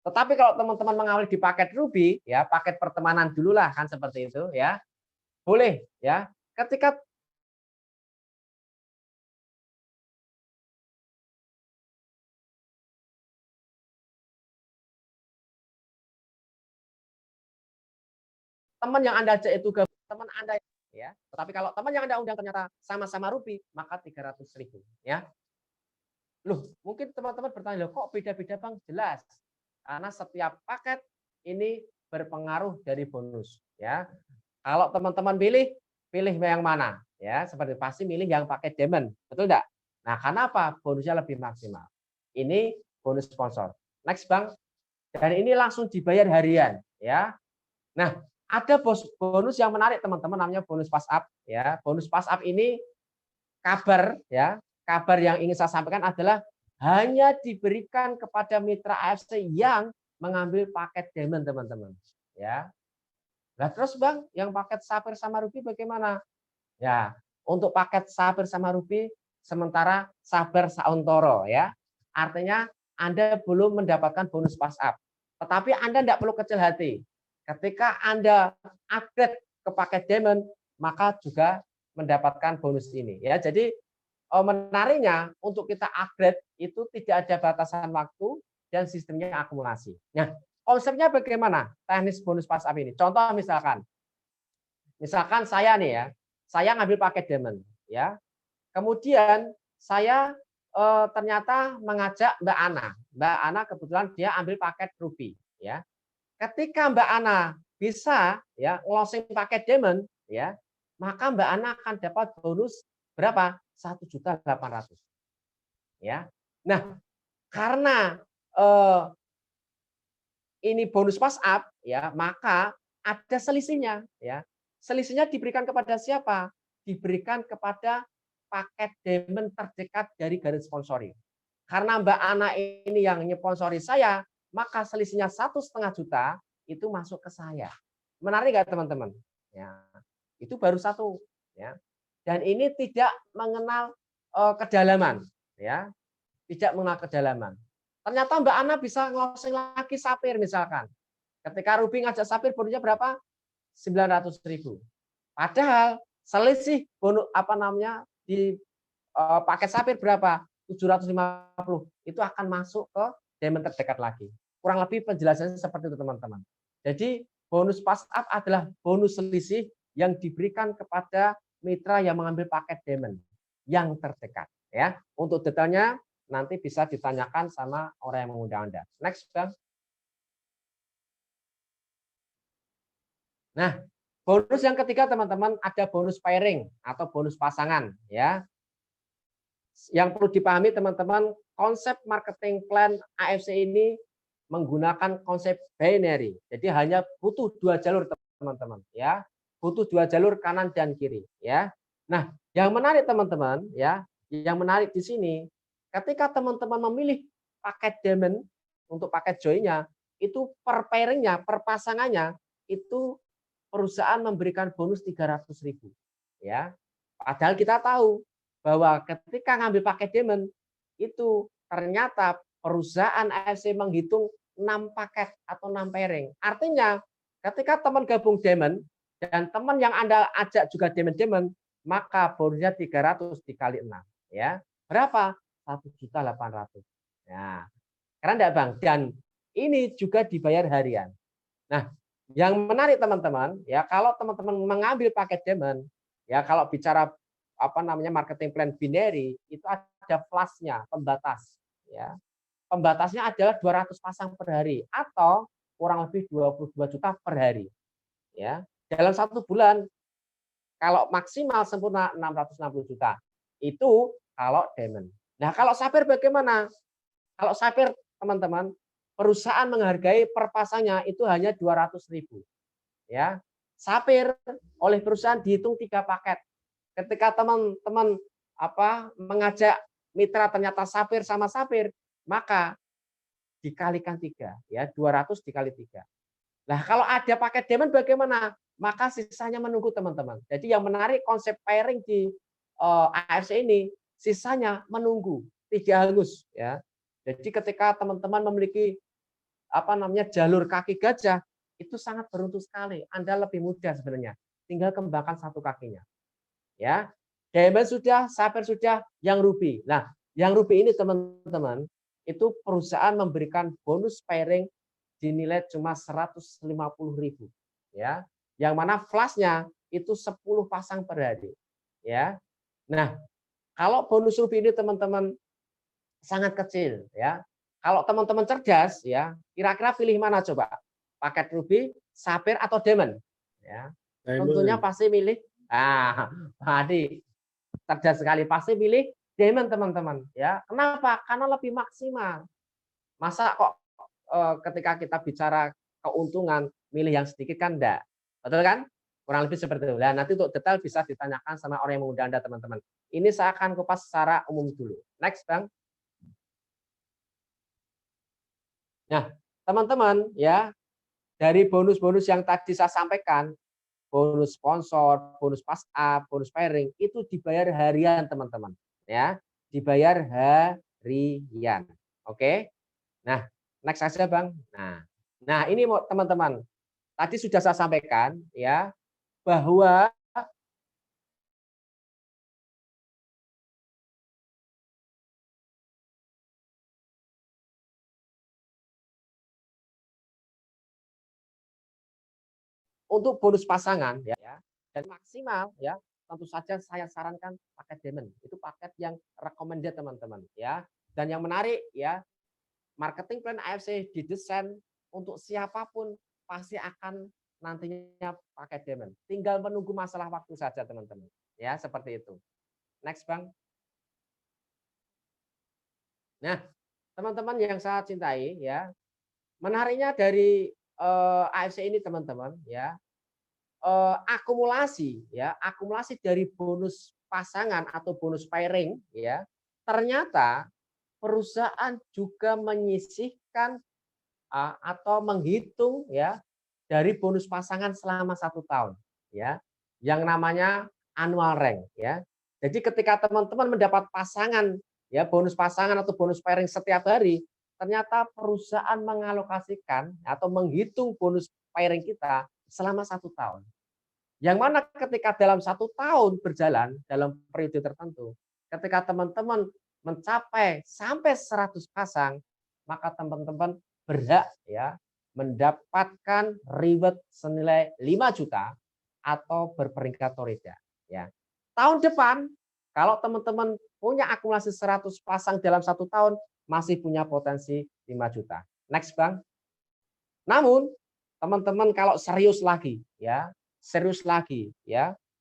Tetapi kalau teman-teman mengawali di paket Ruby, ya paket pertemanan dulu lah kan seperti itu ya. Boleh ya. Ketika teman yang Anda ajak itu ke teman Anda ya. Tetapi kalau teman yang Anda undang ternyata sama-sama Ruby, maka 300.000 ya. Loh, mungkin teman-teman bertanya, loh kok beda-beda Bang? Jelas. Karena setiap paket ini berpengaruh dari bonus ya. Kalau teman-teman pilih yang mana ya, seperti pasti milih yang pakai diamond, betul enggak? Nah, karena apa? Bonusnya lebih maksimal. Ini bonus sponsor. Next Bang. Dan ini langsung dibayar harian ya. Nah, ada bonus yang menarik teman-teman namanya bonus pass up ya. Bonus pass up ini kabar ya, kabar yang ingin saya sampaikan adalah hanya diberikan kepada mitra AFC yang mengambil paket diamond teman-teman ya. Nah, terus Bang, yang paket Sapphire sama Ruby bagaimana? Ya, untuk paket Sapphire sama Ruby sementara sabar sauntoro ya. Artinya Anda belum mendapatkan bonus pass up. Tetapi Anda tidak perlu kecil hati. Ketika Anda upgrade ke paket diamond, maka juga mendapatkan bonus ini ya. Jadi menariknya untuk kita upgrade itu tidak ada batasan waktu dan sistemnya akumulasi. Nah, konsepnya bagaimana teknis bonus pass up ini? Contoh misalkan saya nih ya, saya ngambil paket diamond ya. Kemudian saya ternyata mengajak Mbak Ana. Mbak Ana kebetulan dia ambil paket Ruby ya. Ketika Mbak Ana bisa ya closing paket diamond ya, maka Mbak Ana akan dapat bonus berapa? 1.800.000 ya. Nah, karena ini bonus pass up ya, maka ada selisihnya ya. Selisihnya diberikan kepada siapa? Diberikan kepada paket diamond terdekat dari garis sponsori. Karena Mbak Ana ini yang nyponsori saya, maka selisihnya 1,5 juta itu masuk ke saya. Menarik nggak teman-teman? Ya, itu baru satu ya. Dan ini tidak mengenal kedalaman ya. Tidak mengenal kedalaman. Ternyata Mbak Ana bisa closing lagi Sapphire misalkan. Ketika Ruby ngajak Sapphire bonusnya berapa? 900.000. Padahal selisih bonus di paket Sapphire berapa? 750. Itu akan masuk ke diamond terdekat lagi. Kurang lebih penjelasannya seperti itu teman-teman. Jadi bonus pass up adalah bonus selisih yang diberikan kepada mitra yang mengambil paket diamond yang terdekat ya. Untuk detailnya nanti bisa ditanyakan sama orang yang mengundang Anda. Next, Bang. Nah, bonus yang ketiga teman-teman ada bonus pairing atau bonus pasangan ya. Yang perlu dipahami teman-teman, konsep marketing plan AFC ini menggunakan konsep binary. Jadi hanya butuh 2 jalur teman-teman ya. Butuh 2 jalur kanan dan kiri ya. Nah, yang menarik teman-teman ya, yang menarik di sini ketika teman-teman memilih paket diamond untuk paket joinnya itu per pairingnya, per pasangannya itu perusahaan memberikan bonus 300.000 ya. Padahal kita tahu bahwa ketika ngambil paket diamond itu ternyata perusahaan AFC menghitung 6 paket atau 6 pairing. Artinya ketika teman gabung diamond dan teman yang Anda ajak juga diamond, maka bonusnya 300 dikali 6 ya. Berapa? 1.800.000. Nah, keren enggak, Bang? Dan ini juga dibayar harian. Nah, yang menarik teman-teman, ya kalau teman-teman mengambil paket diamond, ya kalau bicara marketing plan binary itu ada flashnya, pembatas, ya. Pembatasnya adalah 200 pasang per hari atau kurang lebih 22 juta per hari, ya. Dalam 1 bulan kalau maksimal sempurna 660 juta. Itu kalau diamond. Nah, kalau sapphire bagaimana? Kalau sapphire teman-teman, perusahaan menghargai per pasangnya itu hanya 200.000. Ya. Sapphire oleh perusahaan dihitung 3 paket. Ketika teman-teman mengajak mitra ternyata sapphire sama sapphire, maka dikalikan 3 ya, 200 dikali 3. Nah, kalau ada paket diamond bagaimana? Maka sisanya menunggu teman-teman. Jadi yang menarik konsep pairing di AFC ini, sisanya menunggu, tidak hangus ya. Jadi ketika teman-teman memiliki jalur kaki gajah, itu sangat beruntung sekali. Anda lebih mudah sebenarnya. Tinggal kembangkan satu kakinya. Ya. Diamond sudah, sapphire sudah, yang ruby. Nah, yang ruby ini teman-teman, itu perusahaan memberikan bonus pairing dinilai cuma 150.000 ya. Yang mana flashnya itu 10 pasang per hari ya. Nah, kalau bonus ruby ini teman-teman sangat kecil ya. Kalau teman-teman cerdas ya, kira-kira pilih mana coba? Paket ruby, sapphire atau diamond? Ya. Tentunya pasti milih Hadi cerdas sekali, pasti pilih diamond teman-teman ya. Kenapa? Karena lebih maksimal. Masa kok ketika kita bicara keuntungan milih yang sedikit kan enggak. Betul kan? Kurang lebih seperti itu. Nah, nanti untuk detail bisa ditanyakan sama orang yang mengundang Anda, teman-teman. Ini saya akan kupas secara umum dulu. Next, Bang. Nah, teman-teman ya, dari bonus-bonus yang tadi saya sampaikan, bonus sponsor, bonus pass up, bonus pairing itu dibayar harian, teman-teman. Ya, dibayar harian. Oke. Nah, next saja, Bang. Nah, ini teman-teman. Tadi sudah saya sampaikan ya bahwa untuk bonus pasangan ya dan maksimal ya, tentu saja saya sarankan paket diamond. Itu paket yang recommended teman-teman ya. Dan yang menarik ya, marketing plan AFC didesain untuk siapapun pasti akan nantinya pakai diamond. Tinggal menunggu masalah waktu saja teman-teman. Ya, seperti itu. Next, Bang. Nah, teman-teman yang saya cintai ya, menariknya dari AFC ini teman-teman ya, akumulasi dari bonus pasangan atau bonus pairing ya, ternyata perusahaan juga menyisihkan atau menghitung ya dari bonus pasangan selama 1 tahun ya, yang namanya annual rank ya. Jadi ketika teman-teman mendapat pasangan ya, bonus pasangan atau bonus pairing setiap hari, ternyata perusahaan mengalokasikan atau menghitung bonus pairing kita selama 1 tahun. Yang mana ketika dalam 1 tahun berjalan dalam periode tertentu, ketika teman-teman mencapai sampai 100 pasang, maka teman-teman berhak ya mendapatkan reward senilai 5 juta atau berperingkat torida ya. Tahun depan kalau teman-teman punya akumulasi 100 pasang dalam 1 tahun, masih punya potensi 5 juta. Next, Bang. Namun teman-teman kalau serius lagi ya,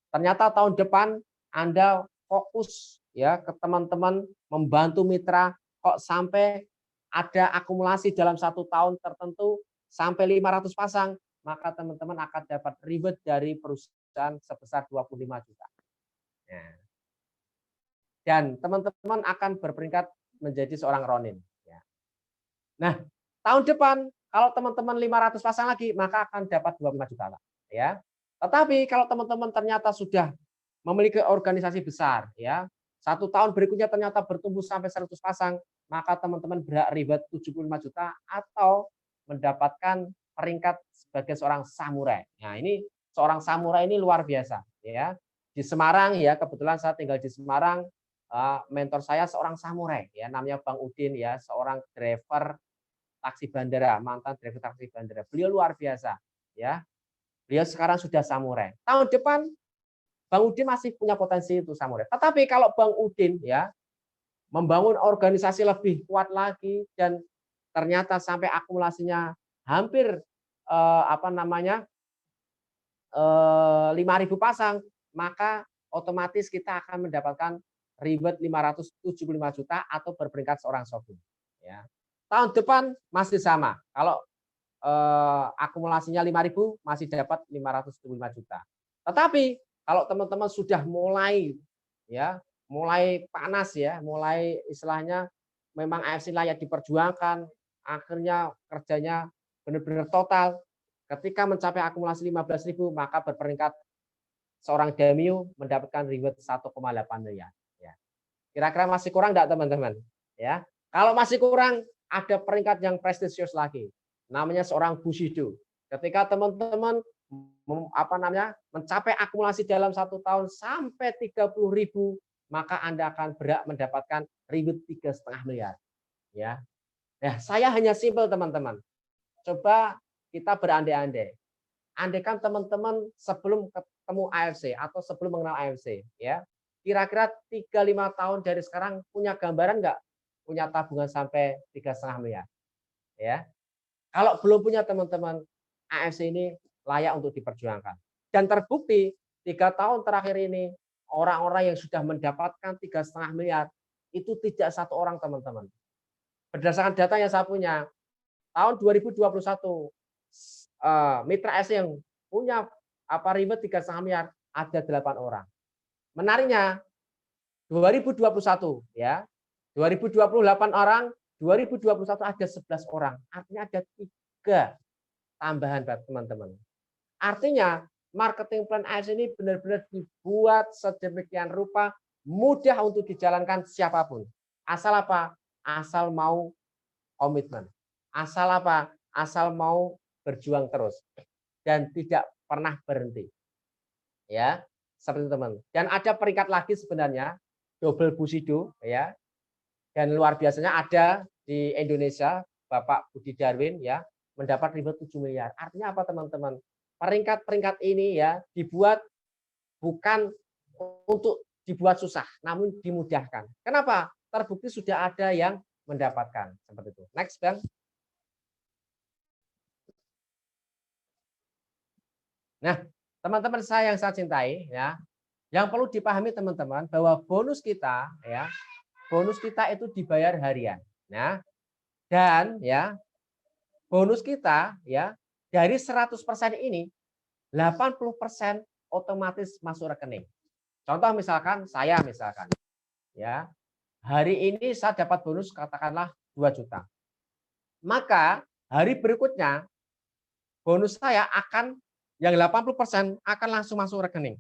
ternyata tahun depan Anda fokus ya ke teman-teman membantu mitra kok sampai ada akumulasi dalam 1 tahun tertentu sampai 500 pasang, maka teman-teman akan dapat reward dari perusahaan sebesar 25 juta. Nah, dan teman-teman akan berperingkat menjadi seorang ronin. Nah, Tahun depan kalau teman-teman 500 pasang lagi, maka akan dapat 25 juta, Pak. Ya. Tetapi kalau teman-teman ternyata sudah memiliki organisasi besar, ya, 1 tahun berikutnya ternyata bertumbuh sampai 100 pasang, maka teman-teman berhak reward 75 juta atau mendapatkan peringkat sebagai seorang samurai. Nah, ini seorang samurai ini luar biasa, ya. Di Semarang, ya, kebetulan saya tinggal di Semarang, mentor saya seorang samurai, ya, namanya Bang Udin, ya, seorang driver taksi bandara, mantan driver taksi bandara. Beliau luar biasa, ya. Beliau sekarang sudah samurai. Tahun depan Bang Udin masih punya potensi itu samurai. Tetapi kalau Bang Udin, ya, membangun organisasi lebih kuat lagi dan ternyata sampai akumulasinya hampir 5.000 pasang, maka otomatis kita akan mendapatkan reward 575 juta atau berperingkat seorang shogun. Ya. Tahun depan masih sama. Kalau akumulasinya 5.000 masih dapat 575 juta. Tetapi kalau teman-teman sudah mulai, ya, mulai panas, ya, mulai istilahnya memang AFC layak diperjuangkan, akhirnya kerjanya benar-benar total. Ketika mencapai akumulasi 15.000, maka berperingkat seorang Daimyo mendapatkan reward 1,8 miliar. Ya. Kira-kira masih kurang enggak, teman-teman? Ya. Kalau masih kurang, ada peringkat yang prestisius lagi. Namanya seorang Bushido. Ketika teman-teman mencapai akumulasi dalam 1 tahun sampai 30.000, maka Anda akan berhak mendapatkan reward 3,5 miliar. Ya. Ya, saya hanya simpel, teman-teman. Coba kita berandai-andai. Andaikan teman-teman sebelum ketemu AFC atau sebelum mengenal AFC, ya, kira-kira 3-5 tahun dari sekarang punya gambaran nggak punya tabungan sampai 3,5 miliar? Ya. Kalau belum punya, teman-teman, AFC ini layak untuk diperjuangkan. Dan terbukti 3 tahun terakhir ini orang-orang yang sudah mendapatkan 3,5 miliar itu tidak satu orang, teman-teman. Berdasarkan data yang saya punya, tahun 2021 mitra AFC yang punya reward 3,5 miliar ada 8 orang. Menariknya 2021, ya, 2028 orang, 2021 ada 11 orang. Artinya ada 3 tambahan, teman-teman. Artinya marketing plan AFC ini benar-benar dibuat sedemikian rupa, mudah untuk dijalankan siapapun. Asal apa? Asal mau komitmen. Asal apa? Asal mau berjuang terus dan tidak pernah berhenti. Ya, seperti itu, teman. Dan ada peringkat lagi sebenarnya, double Bushido, ya. Dan luar biasanya ada di Indonesia, Bapak Budi Darwin, ya, mendapat reward 7 miliar. Artinya apa, teman-teman? Peringkat-peringkat ini, ya, dibuat bukan untuk dibuat susah, namun dimudahkan. Kenapa? Terbukti sudah ada yang mendapatkan seperti itu. Next, Bang. Nah, teman-teman saya yang saya cintai, ya, yang perlu dipahami, teman-teman, bahwa bonus kita, ya, bonus kita itu dibayar harian. Nah, dan, ya, bonus kita, ya, dari 100% ini 80% otomatis masuk rekening. Contoh misalkan saya, ya, hari ini saya dapat bonus katakanlah 2 juta. Maka hari berikutnya bonus saya akan yang 80% akan langsung masuk rekening.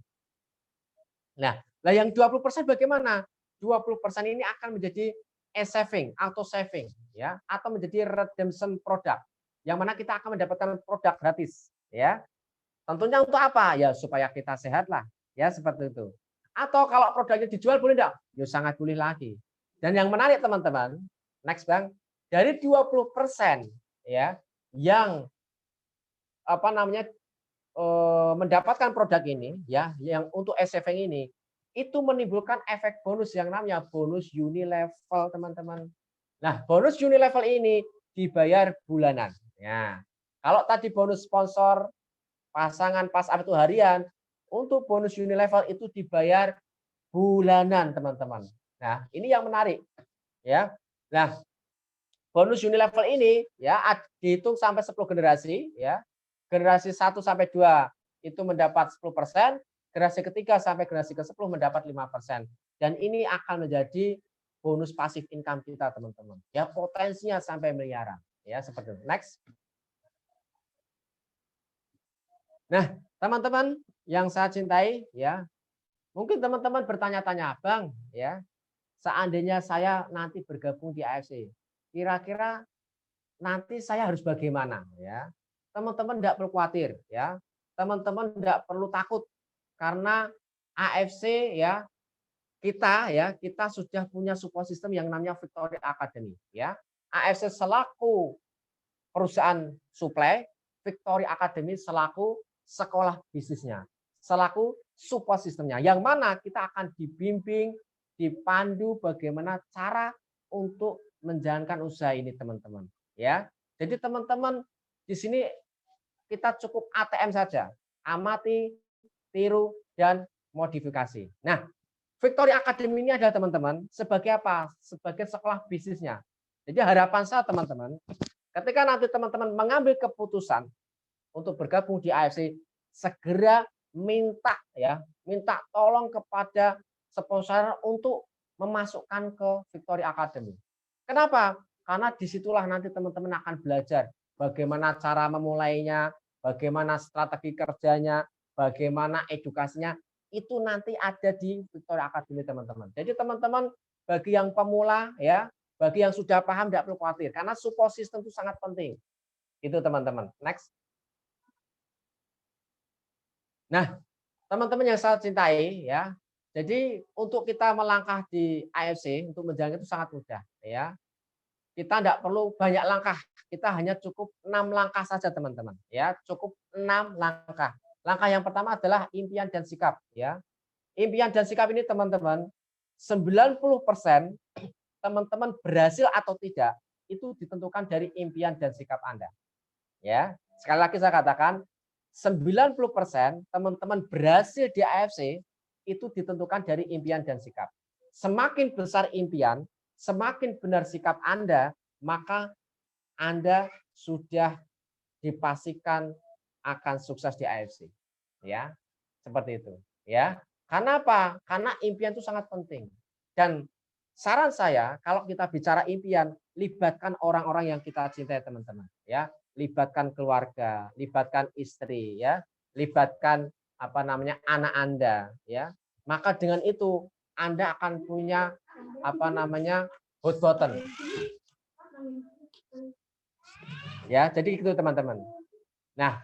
Nah, yang 20% bagaimana? 20% ini akan menjadi saving atau saving, ya, atau menjadi redemption product, yang mana kita akan mendapatkan produk gratis, ya. Tentunya untuk apa? Ya supaya kita sehat lah, ya, seperti itu. Atau kalau produknya dijual boleh enggak? Ya sangat boleh lagi. Dan yang menarik, teman-teman, next, Bang, dari 20%, ya, yang mendapatkan produk ini, ya, yang untuk saving ini, itu menimbulkan efek bonus yang namanya bonus unilevel, teman-teman. Nah, bonus unilevel ini dibayar bulanan. Ya. Kalau tadi bonus sponsor pasangan pas up itu harian, untuk bonus unilevel itu dibayar bulanan, teman-teman. Nah, ini yang menarik, ya. Nah, bonus unilevel ini, ya, dihitung sampai 10 generasi, ya. Generasi 1 sampai 2 itu mendapat 10%, generasi ketiga sampai generasi ke-10 mendapat 5%. Dan ini akan menjadi bonus pasif income kita, teman-teman. Ya, potensinya sampai miliaran, Ya, seperti itu. Next. Nah, teman-teman yang saya cintai, ya, mungkin teman-teman bertanya-tanya, Bang, ya, seandainya saya nanti bergabung di AFC, kira-kira nanti saya harus bagaimana, ya? Teman-teman tidak perlu khawatir, ya. Teman-teman tidak perlu takut karena AFC, ya, kita sudah punya support system yang namanya Victory Academy, ya. AFC selaku perusahaan suplai, Victory Academy selaku sekolah bisnisnya, selaku support sistemnya, yang mana kita akan dibimbing, dipandu bagaimana cara untuk menjalankan usaha ini, teman-teman. Ya, jadi teman-teman di sini kita cukup ATM saja, amati, tiru, dan modifikasi. Nah, Victory Academy ini adalah teman-teman sebagai apa? Sebagai sekolah bisnisnya. Jadi harapan saya teman-teman, ketika nanti teman-teman mengambil keputusan untuk bergabung di AFC, segera minta tolong kepada sponsor untuk memasukkan ke Victory Academy. Kenapa? Karena disitulah nanti teman-teman akan belajar bagaimana cara memulainya, bagaimana strategi kerjanya, bagaimana edukasinya, itu nanti ada di Victory Academy, teman-teman. Jadi teman-teman bagi yang pemula, ya, bagi yang sudah paham tidak perlu khawatir karena support system itu sangat penting. Itu teman-teman. Next. Nah, teman-teman yang saya cintai, ya. Jadi untuk kita melangkah di AFC untuk menjalankan itu sangat mudah, ya. Kita tidak perlu banyak langkah, kita hanya cukup 6 langkah saja, teman-teman, ya. Cukup 6 langkah. Langkah yang pertama adalah impian dan sikap, ya. Impian dan sikap ini, teman-teman, 90% teman-teman berhasil atau tidak itu ditentukan dari impian dan sikap Anda. Ya, sekali lagi saya katakan 90% teman-teman berhasil di AFC itu ditentukan dari impian dan sikap. Semakin besar impian, semakin benar sikap Anda, maka Anda sudah dipastikan akan sukses di AFC. Ya, seperti itu. Ya, karena apa? Karena impian itu sangat penting. Dan saran saya, kalau kita bicara impian, libatkan orang-orang yang kita cintai, teman-teman. Ya, libatkan keluarga, libatkan istri, ya, libatkan anak Anda, ya. Maka dengan itu Anda akan punya hot button. Ya, jadi itu, teman-teman. Nah,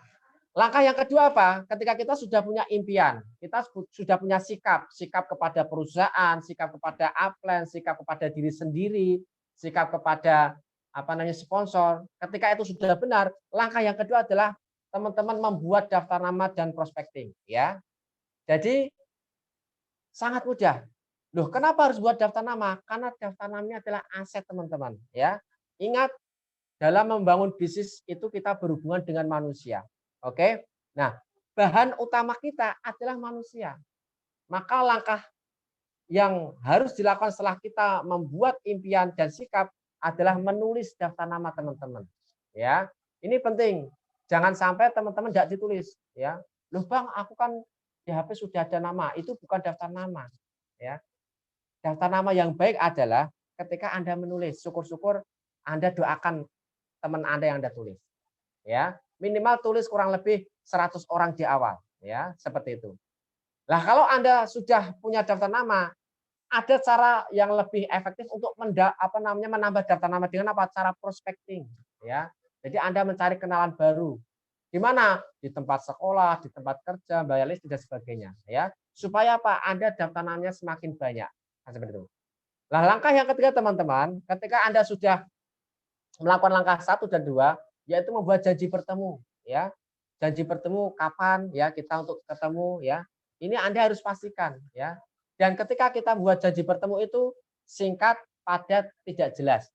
langkah yang kedua apa? Ketika kita sudah punya impian, kita sudah punya sikap kepada perusahaan, sikap kepada upline, sikap kepada diri sendiri, sikap kepada sponsor. Ketika itu sudah benar, langkah yang kedua adalah teman-teman membuat daftar nama dan prospecting, ya. Jadi sangat mudah. Loh, kenapa harus buat daftar nama? Karena daftar namanya adalah aset, teman-teman, ya. Ingat, dalam membangun bisnis itu kita berhubungan dengan manusia. Oke. Nah, bahan utama kita adalah manusia. Maka langkah yang harus dilakukan setelah kita membuat impian dan sikap adalah menulis daftar nama, teman-teman. Ya, ini penting. Jangan sampai teman-teman tidak ditulis. Ya, loh Bang, aku kan di HP sudah ada nama. Itu bukan daftar nama. Ya, daftar nama yang baik adalah ketika Anda menulis. Syukur-syukur Anda doakan teman Anda yang Anda tulis. Ya, minimal tulis kurang lebih 100 orang di awal, ya, seperti itu. Nah, kalau Anda sudah punya daftar nama, ada cara yang lebih efektif untuk menambah daftar nama dengan apa? Cara prospecting, ya. Jadi Anda mencari kenalan baru. Di mana? Di tempat sekolah, di tempat kerja, bayar listrik dan sebagainya, ya. Supaya apa? Anda daftar namanya semakin banyak. Nah, seperti itu. Nah, langkah yang ketiga, teman-teman, ketika Anda sudah melakukan langkah 1 dan 2, yaitu membuat janji bertemu, ya. Janji bertemu kapan, ya, kita untuk ketemu, ya. Ini Anda harus pastikan, ya. Dan ketika kita membuat janji bertemu itu singkat, padat, tidak jelas.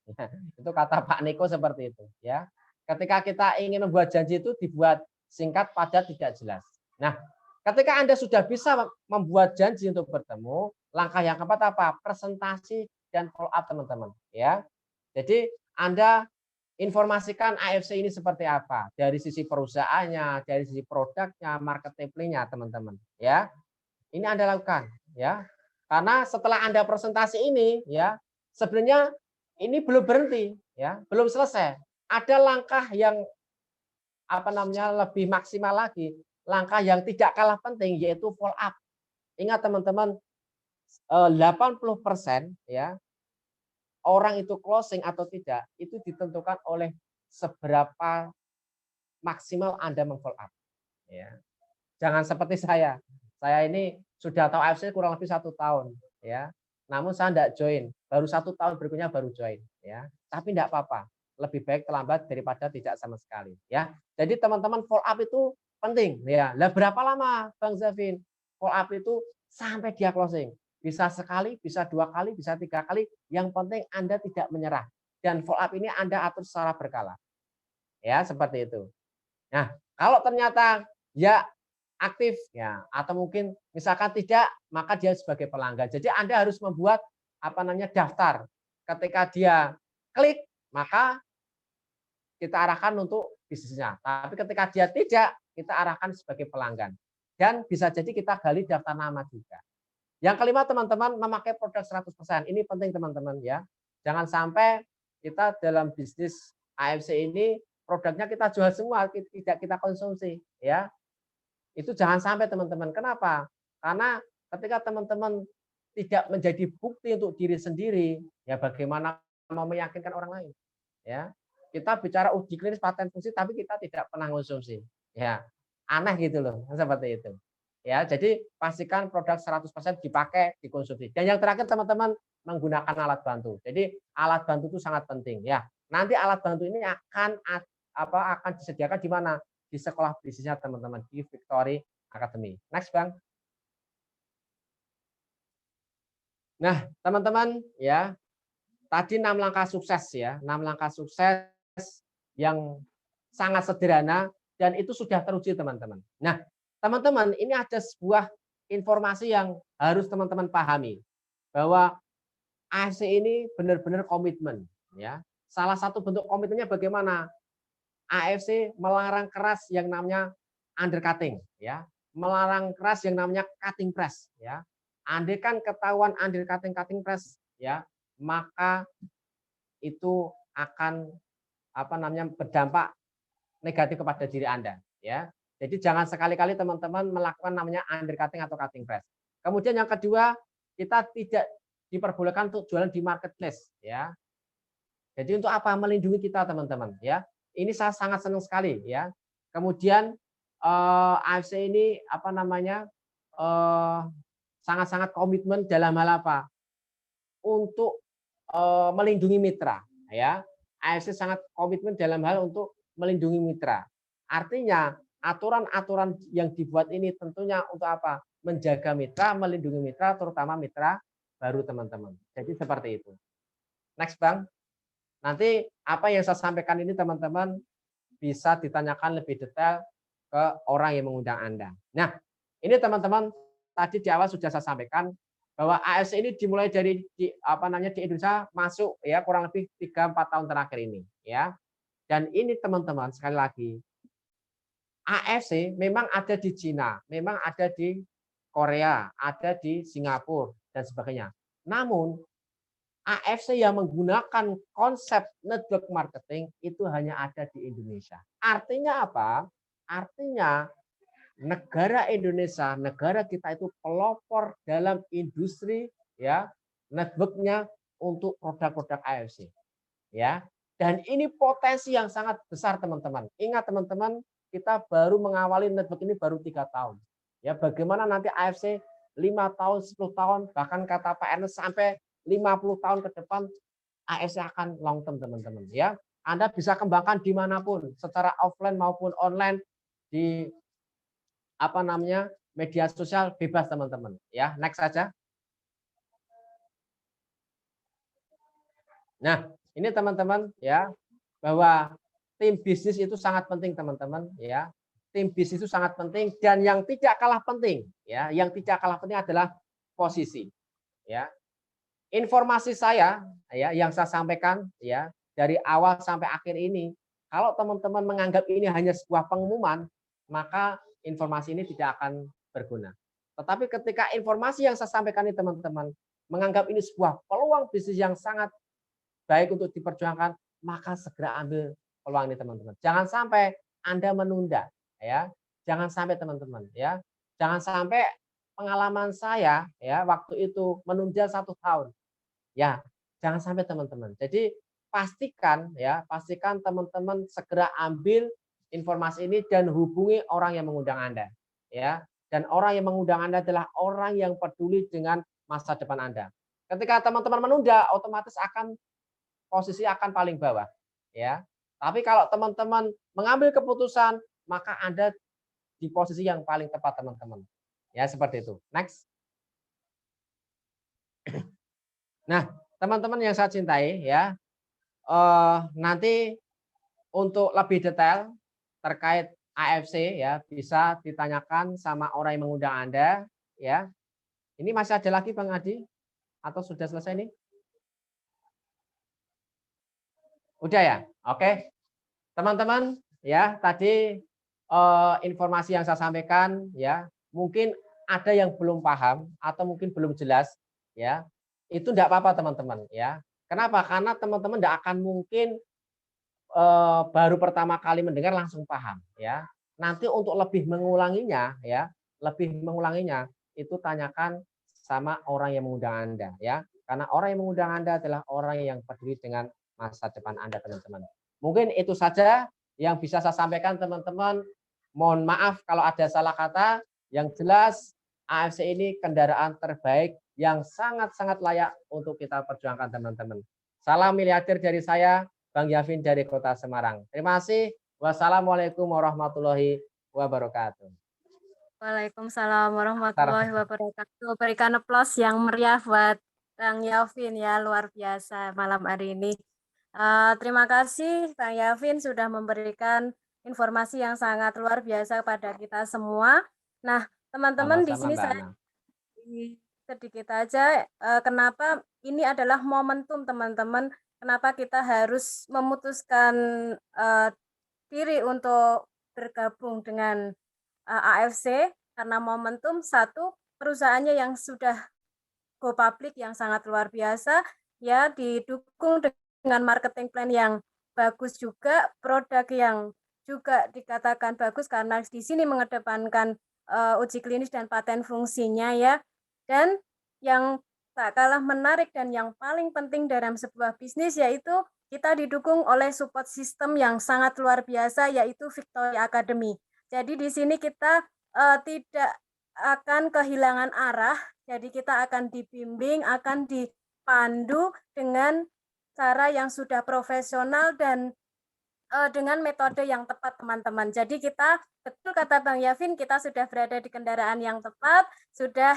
Itu kata Pak Niko seperti itu, ya. Ketika kita ingin membuat janji itu dibuat singkat, padat, tidak jelas. Nah, ketika Anda sudah bisa membuat janji untuk bertemu, langkah yang keempat apa? Presentasi dan follow up, teman-teman, ya. Jadi Anda informasikan AFC ini seperti apa dari sisi perusahaannya, dari sisi produknya, marketingnya, teman-teman, ya. Ini Anda lakukan, ya. Karena setelah Anda presentasi ini, ya, sebenarnya ini belum berhenti, ya, belum selesai. ada langkah yang lebih maksimal lagi, langkah yang tidak kalah penting yaitu follow up. Ingat teman-teman, 80% ya orang itu closing atau tidak itu ditentukan oleh seberapa maksimal Anda meng-follow up. Ya. Jangan seperti saya. Saya ini sudah tahu AFC kurang lebih 1 tahun, ya. Namun saya tidak join. Baru 1 tahun berikutnya baru join, ya. Tapi tidak apa-apa. Lebih baik terlambat daripada tidak sama sekali, ya. Jadi teman-teman follow up itu penting, ya. Lah berapa lama, Bang Zafin? Follow up itu sampai dia closing. Bisa sekali, bisa 2 kali, bisa 3 kali. Yang penting Anda tidak menyerah. Dan follow up ini Anda atur secara berkala. Ya, seperti itu. Nah, kalau ternyata ya aktif ya atau mungkin misalkan tidak, maka dia sebagai pelanggan. Jadi Anda harus membuat daftar. Ketika dia klik, maka kita arahkan untuk bisnisnya. Tapi ketika dia tidak, kita arahkan sebagai pelanggan. Dan bisa jadi kita gali daftar nama juga. Yang kelima teman-teman, memakai produk 100%. Ini penting teman-teman ya. Jangan sampai kita dalam bisnis AFC ini produknya kita jual semua, tidak kita konsumsi ya. Itu jangan sampai teman-teman. Kenapa? Karena ketika teman-teman tidak menjadi bukti untuk diri sendiri, ya bagaimana mau meyakinkan orang lain? Ya. Kita bicara uji klinis paten fungsi tapi kita tidak pernah konsumsi. Ya. Aneh gitu loh, seperti itu. Ya, jadi pastikan produk 100% dipakai, dikonsumsi. Dan yang terakhir teman-teman menggunakan alat bantu. Jadi alat bantu itu sangat penting ya. Nanti alat bantu ini akan disediakan di mana? Di sekolah bisnisnya teman-teman di Victory Academy. Next, Bang. Nah, teman-teman ya, tadi 6 langkah sukses ya, 6 langkah sukses yang sangat sederhana dan itu sudah teruji teman-teman. Nah, teman-teman ini ada sebuah informasi yang harus teman-teman pahami bahwa AFC ini benar-benar komitmen ya. Salah satu bentuk komitmennya bagaimana? AFC melarang keras yang namanya undercutting ya, melarang keras yang namanya cutting press ya. Andai kan ketahuan undercutting cutting press ya, maka itu akan berdampak negatif kepada diri Anda ya. Jadi jangan sekali-kali teman-teman melakukan namanya undercutting atau cutting press. Kemudian yang kedua, kita tidak diperbolehkan untuk jualan di marketplace ya. Jadi untuk apa? Melindungi kita teman-teman ya. Ini saya sangat senang sekali ya. Kemudian AFC ini sangat-sangat komitmen dalam hal apa? Untuk melindungi mitra ya. AFC sangat komitmen dalam hal untuk melindungi mitra. Artinya aturan-aturan yang dibuat ini tentunya untuk apa? Menjaga mitra, melindungi mitra, terutama mitra baru teman-teman. Jadi seperti itu. Next, Bang. Nanti apa yang saya sampaikan ini teman-teman bisa ditanyakan lebih detail ke orang yang mengundang Anda. Nah, ini teman-teman tadi di awal sudah saya sampaikan bahwa AFC ini dimulai dari di Indonesia masuk ya kurang lebih 3-4 tahun terakhir ini ya. Dan ini teman-teman sekali lagi AFC memang ada di Cina, memang ada di Korea, ada di Singapura dan sebagainya. Namun AFC yang menggunakan konsep network marketing itu hanya ada di Indonesia. Artinya apa? Artinya negara Indonesia, negara kita itu pelopor dalam industri ya networknya untuk produk-produk AFC. Ya. Dan ini potensi yang sangat besar teman-teman. Ingat teman-teman, kita baru mengawali network ini baru 3 tahun. Ya, bagaimana nanti AFC 5 tahun, 10 tahun, bahkan kata Pak Ernest sampai 50 tahun ke depan AFC akan long term teman-teman ya. Anda bisa kembangkan dimanapun secara offline maupun online di media sosial bebas teman-teman ya. Next saja. Nah, ini teman-teman ya bahwa tim bisnis itu sangat penting teman-teman ya. Tim bisnis itu sangat penting dan yang tidak kalah penting ya, yang tidak kalah penting adalah posisi ya. Informasi saya ya yang saya sampaikan ya dari awal sampai akhir ini, kalau teman-teman menganggap ini hanya sebuah pengumuman, maka informasi ini tidak akan berguna. Tetapi ketika informasi yang saya sampaikan ini teman-teman menganggap ini sebuah peluang bisnis yang sangat baik untuk diperjuangkan, maka segera ambil peluang ini teman-teman. Jangan sampai Anda menunda ya. Jangan sampai teman-teman ya. Jangan sampai pengalaman saya ya waktu itu menunda 1 tahun. Ya, jangan sampai teman-teman. Jadi pastikan ya, pastikan teman-teman segera ambil informasi ini dan hubungi orang yang mengundang Anda ya. Dan orang yang mengundang Anda adalah orang yang peduli dengan masa depan Anda. Ketika teman-teman menunda, otomatis posisi akan paling bawah ya. Tapi kalau teman-teman mengambil keputusan, maka Anda di posisi yang paling tepat teman-teman. Ya, seperti itu. Next. Nah, teman-teman yang saya cintai ya, nanti untuk lebih detail terkait AFC ya, bisa ditanyakan sama orang yang mengundang Anda ya. Ini masih ada lagi Bang Adi atau sudah selesai nih? Udah ya? Oke. Teman-teman ya, tadi informasi yang saya sampaikan ya, mungkin ada yang belum paham atau mungkin belum jelas ya. Itu enggak apa-apa teman-teman ya. Kenapa? Karena teman-teman enggak akan mungkin baru pertama kali mendengar langsung paham ya. Nanti untuk lebih mengulanginya ya, itu tanyakan sama orang yang mengundang Anda ya. Karena orang yang mengundang Anda adalah orang yang peduli dengan masa depan Anda teman-teman. Mungkin itu saja yang bisa saya sampaikan teman-teman. Mohon maaf kalau ada salah kata. Yang jelas AFC ini kendaraan terbaik yang sangat-sangat layak untuk kita perjuangkan teman-teman. Salam miliarder dari saya, Bang Yafin dari Kota Semarang. Terima kasih. Wassalamualaikum warahmatullahi wabarakatuh. Waalaikumsalam warahmatullahi wabarakatuh. Berikan aplaus yang meriah buat Bang Yafin ya, luar biasa malam hari ini. Terima kasih Bang Yafin sudah memberikan informasi yang sangat luar biasa pada kita semua. Nah, teman-teman di sini saya sedikit aja kenapa ini adalah momentum teman-teman. Kenapa kita harus memutuskan diri untuk bergabung dengan AFC karena momentum satu perusahaannya yang sudah go public yang sangat luar biasa ya, didukung dengan marketing plan yang bagus juga, produk yang juga dikatakan bagus karena di sini mengedepankan uji klinis dan paten fungsinya ya. Dan yang tak kalah menarik dan yang paling penting dalam sebuah bisnis yaitu kita didukung oleh support system yang sangat luar biasa yaitu Victoria Academy. Jadi di sini kita tidak akan kehilangan arah, jadi kita akan dibimbing, akan dipandu dengan cara yang sudah profesional dan dengan metode yang tepat teman-teman. Jadi kita, betul kata Bang Yafin, kita sudah berada di kendaraan yang tepat, sudah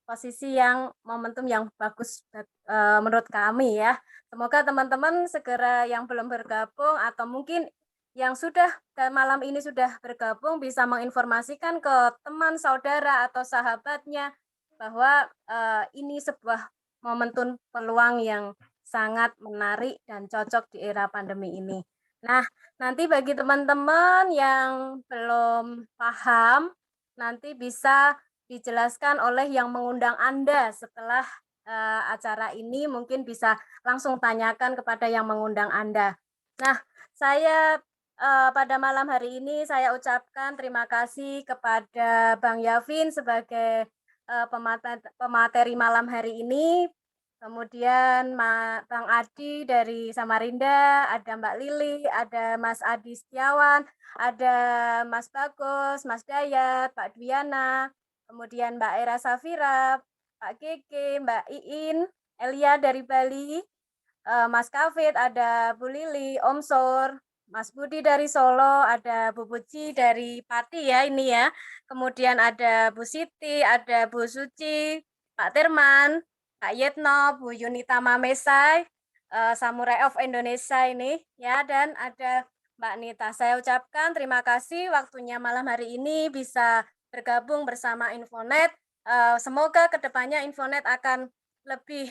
posisi yang momentum yang bagus menurut kami ya. Semoga teman-teman segera yang belum bergabung atau mungkin yang sudah malam ini sudah bergabung bisa menginformasikan ke teman, saudara atau sahabatnya bahwa ini sebuah momentum peluang yang sangat menarik dan cocok di era pandemi ini. Nah, nanti bagi teman-teman yang belum paham, nanti bisa dijelaskan oleh yang mengundang Anda setelah acara ini, mungkin bisa langsung tanyakan kepada yang mengundang Anda. Nah, saya pada malam hari ini saya ucapkan terima kasih kepada Bang Yafin sebagai pemateri malam hari ini. Kemudian Bang Adi dari Samarinda, ada Mbak Lili, ada Mas Adi Setiawan, ada Mas Bagus, Mas Dayat, Pak Dwiana, kemudian Mbak Era Safira, Pak Keke, Mbak Iin, Elia dari Bali, Mas Kafit, ada Bu Lili, Om Sor, Mas Budi dari Solo, ada Bu Puji dari Pati ya ini ya. Kemudian ada Bu Siti, ada Bu Suci, Pak Tirman, Kak Yetno, Bu Yunita Mamesai, Samurai of Indonesia ini ya, dan ada Mbak Nita. Saya ucapkan terima kasih waktunya malam hari ini bisa bergabung bersama Infonet. Semoga kedepannya Infonet akan lebih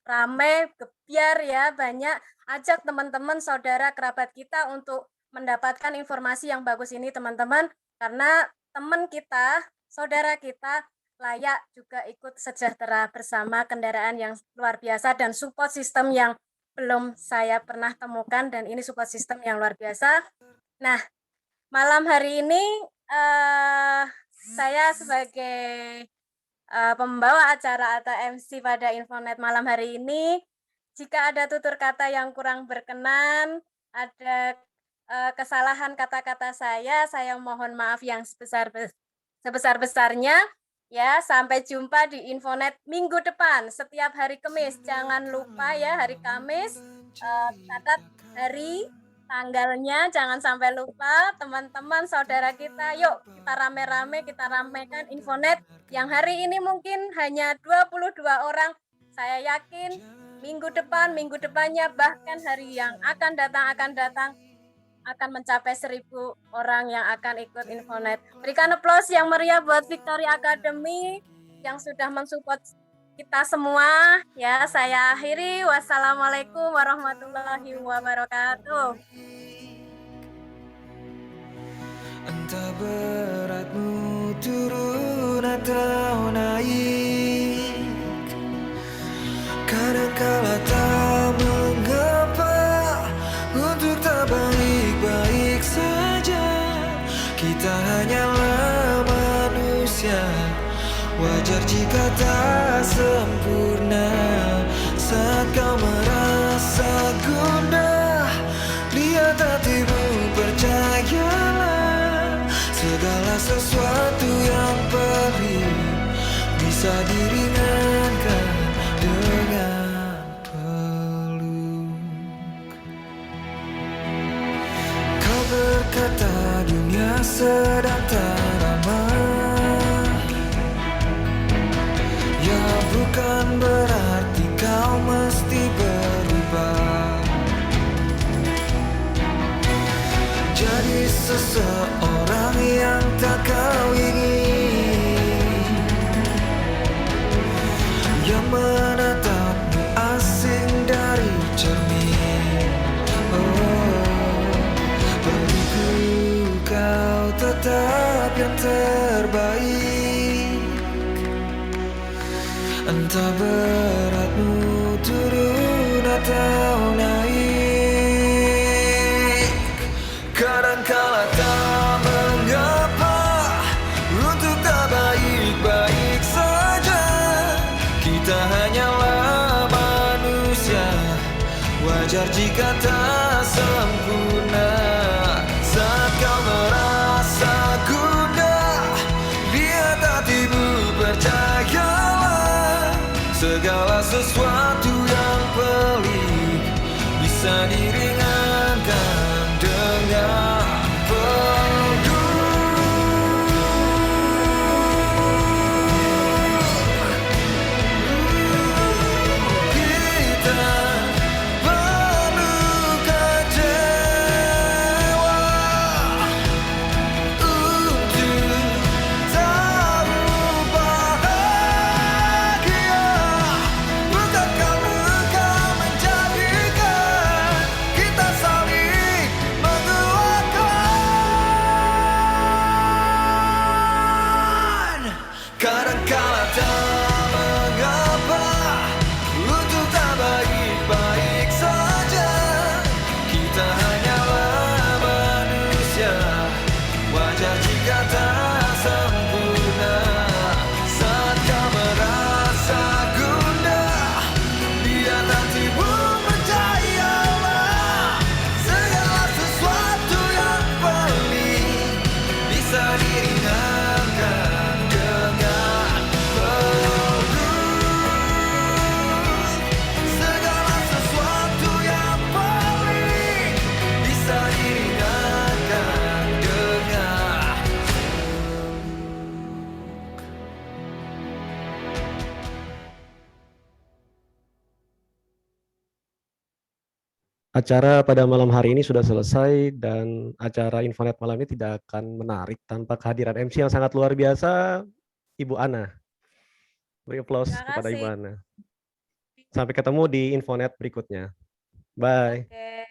ramai, gebyar ya, banyak. Ajak teman-teman, saudara, kerabat kita untuk mendapatkan informasi yang bagus ini teman-teman. Karena teman kita, saudara kita layak juga ikut sejahtera bersama kendaraan yang luar biasa dan support sistem yang belum saya pernah temukan dan ini support system yang luar biasa. Nah, malam hari ini saya sebagai pembawa acara atau MC pada Infonet malam hari ini, jika ada tutur kata yang kurang berkenan, ada kesalahan kata-kata saya mohon maaf yang sebesar-besarnya. Ya, sampai jumpa di Infonet minggu depan, setiap hari Kamis. Jangan lupa ya, hari Kamis, catat hari, tanggalnya, jangan sampai lupa. Teman-teman, saudara kita, yuk kita rame-rame, kita ramekan Infonet yang hari ini mungkin hanya 22 orang. Saya yakin minggu depan, minggu depannya, bahkan hari yang akan datang akan mencapai 1.000 orang yang akan ikut Infonet. Berikan aplaus yang meriah buat Victory Academy yang sudah mensupport kita semua. Ya, saya akhiri. Wassalamualaikum warahmatullahi wabarakatuh. Entah beratmu turun atau naik, kadangkala tak mengapa untuk tak baik-baik saja. Kita hanyalah manusia, wajar jika tak sempurna. Saat kau merasa gundah, lihat hatimu, percayalah, segala sesuatu yang pelik bisa diringankan dengan peluk. Kau berkata dunia sedang tak ramah, ya bukan berarti kau mesti berubah jadi seseorang yang tak kau ingin, yang menatapmu asing dari cermin. Oh, beriku kau tetap yang terbaik. Entah beratmu turun atau naik, kadangkala tak mengapa untuk tak baik-baik saja. Kita hanyalah manusia, wajar jika tak sempurna. Saat kau merasa gundah, lihat hatimu, percayalah, segala sesuatu yang pelik bisa diringankan dengan peluk. Kita perlu kecewa untuk tahu bahagia. Bukankah luka menjadikan kita saling menguatkan? Kadangkala tak mengapa untuk tak baik-baik saja. Kita hanyalah manusia, wajar jika tak sempurna. Saat kau merasa gundah, lihat hatimu, percayalah, segala sesuatu yang pelik bisa diringankan dengan peluk. Segala sesuatu yang pelik bisa diringankan dengan Acara pada malam hari ini sudah selesai dan acara Infonet malam ini tidak akan menarik tanpa kehadiran MC yang sangat luar biasa, Ibu Ana. Beri aplaus Terima kepada Ibu kasih. Ana. Sampai ketemu di Infonet berikutnya. Bye. Oke.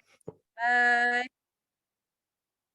Bye.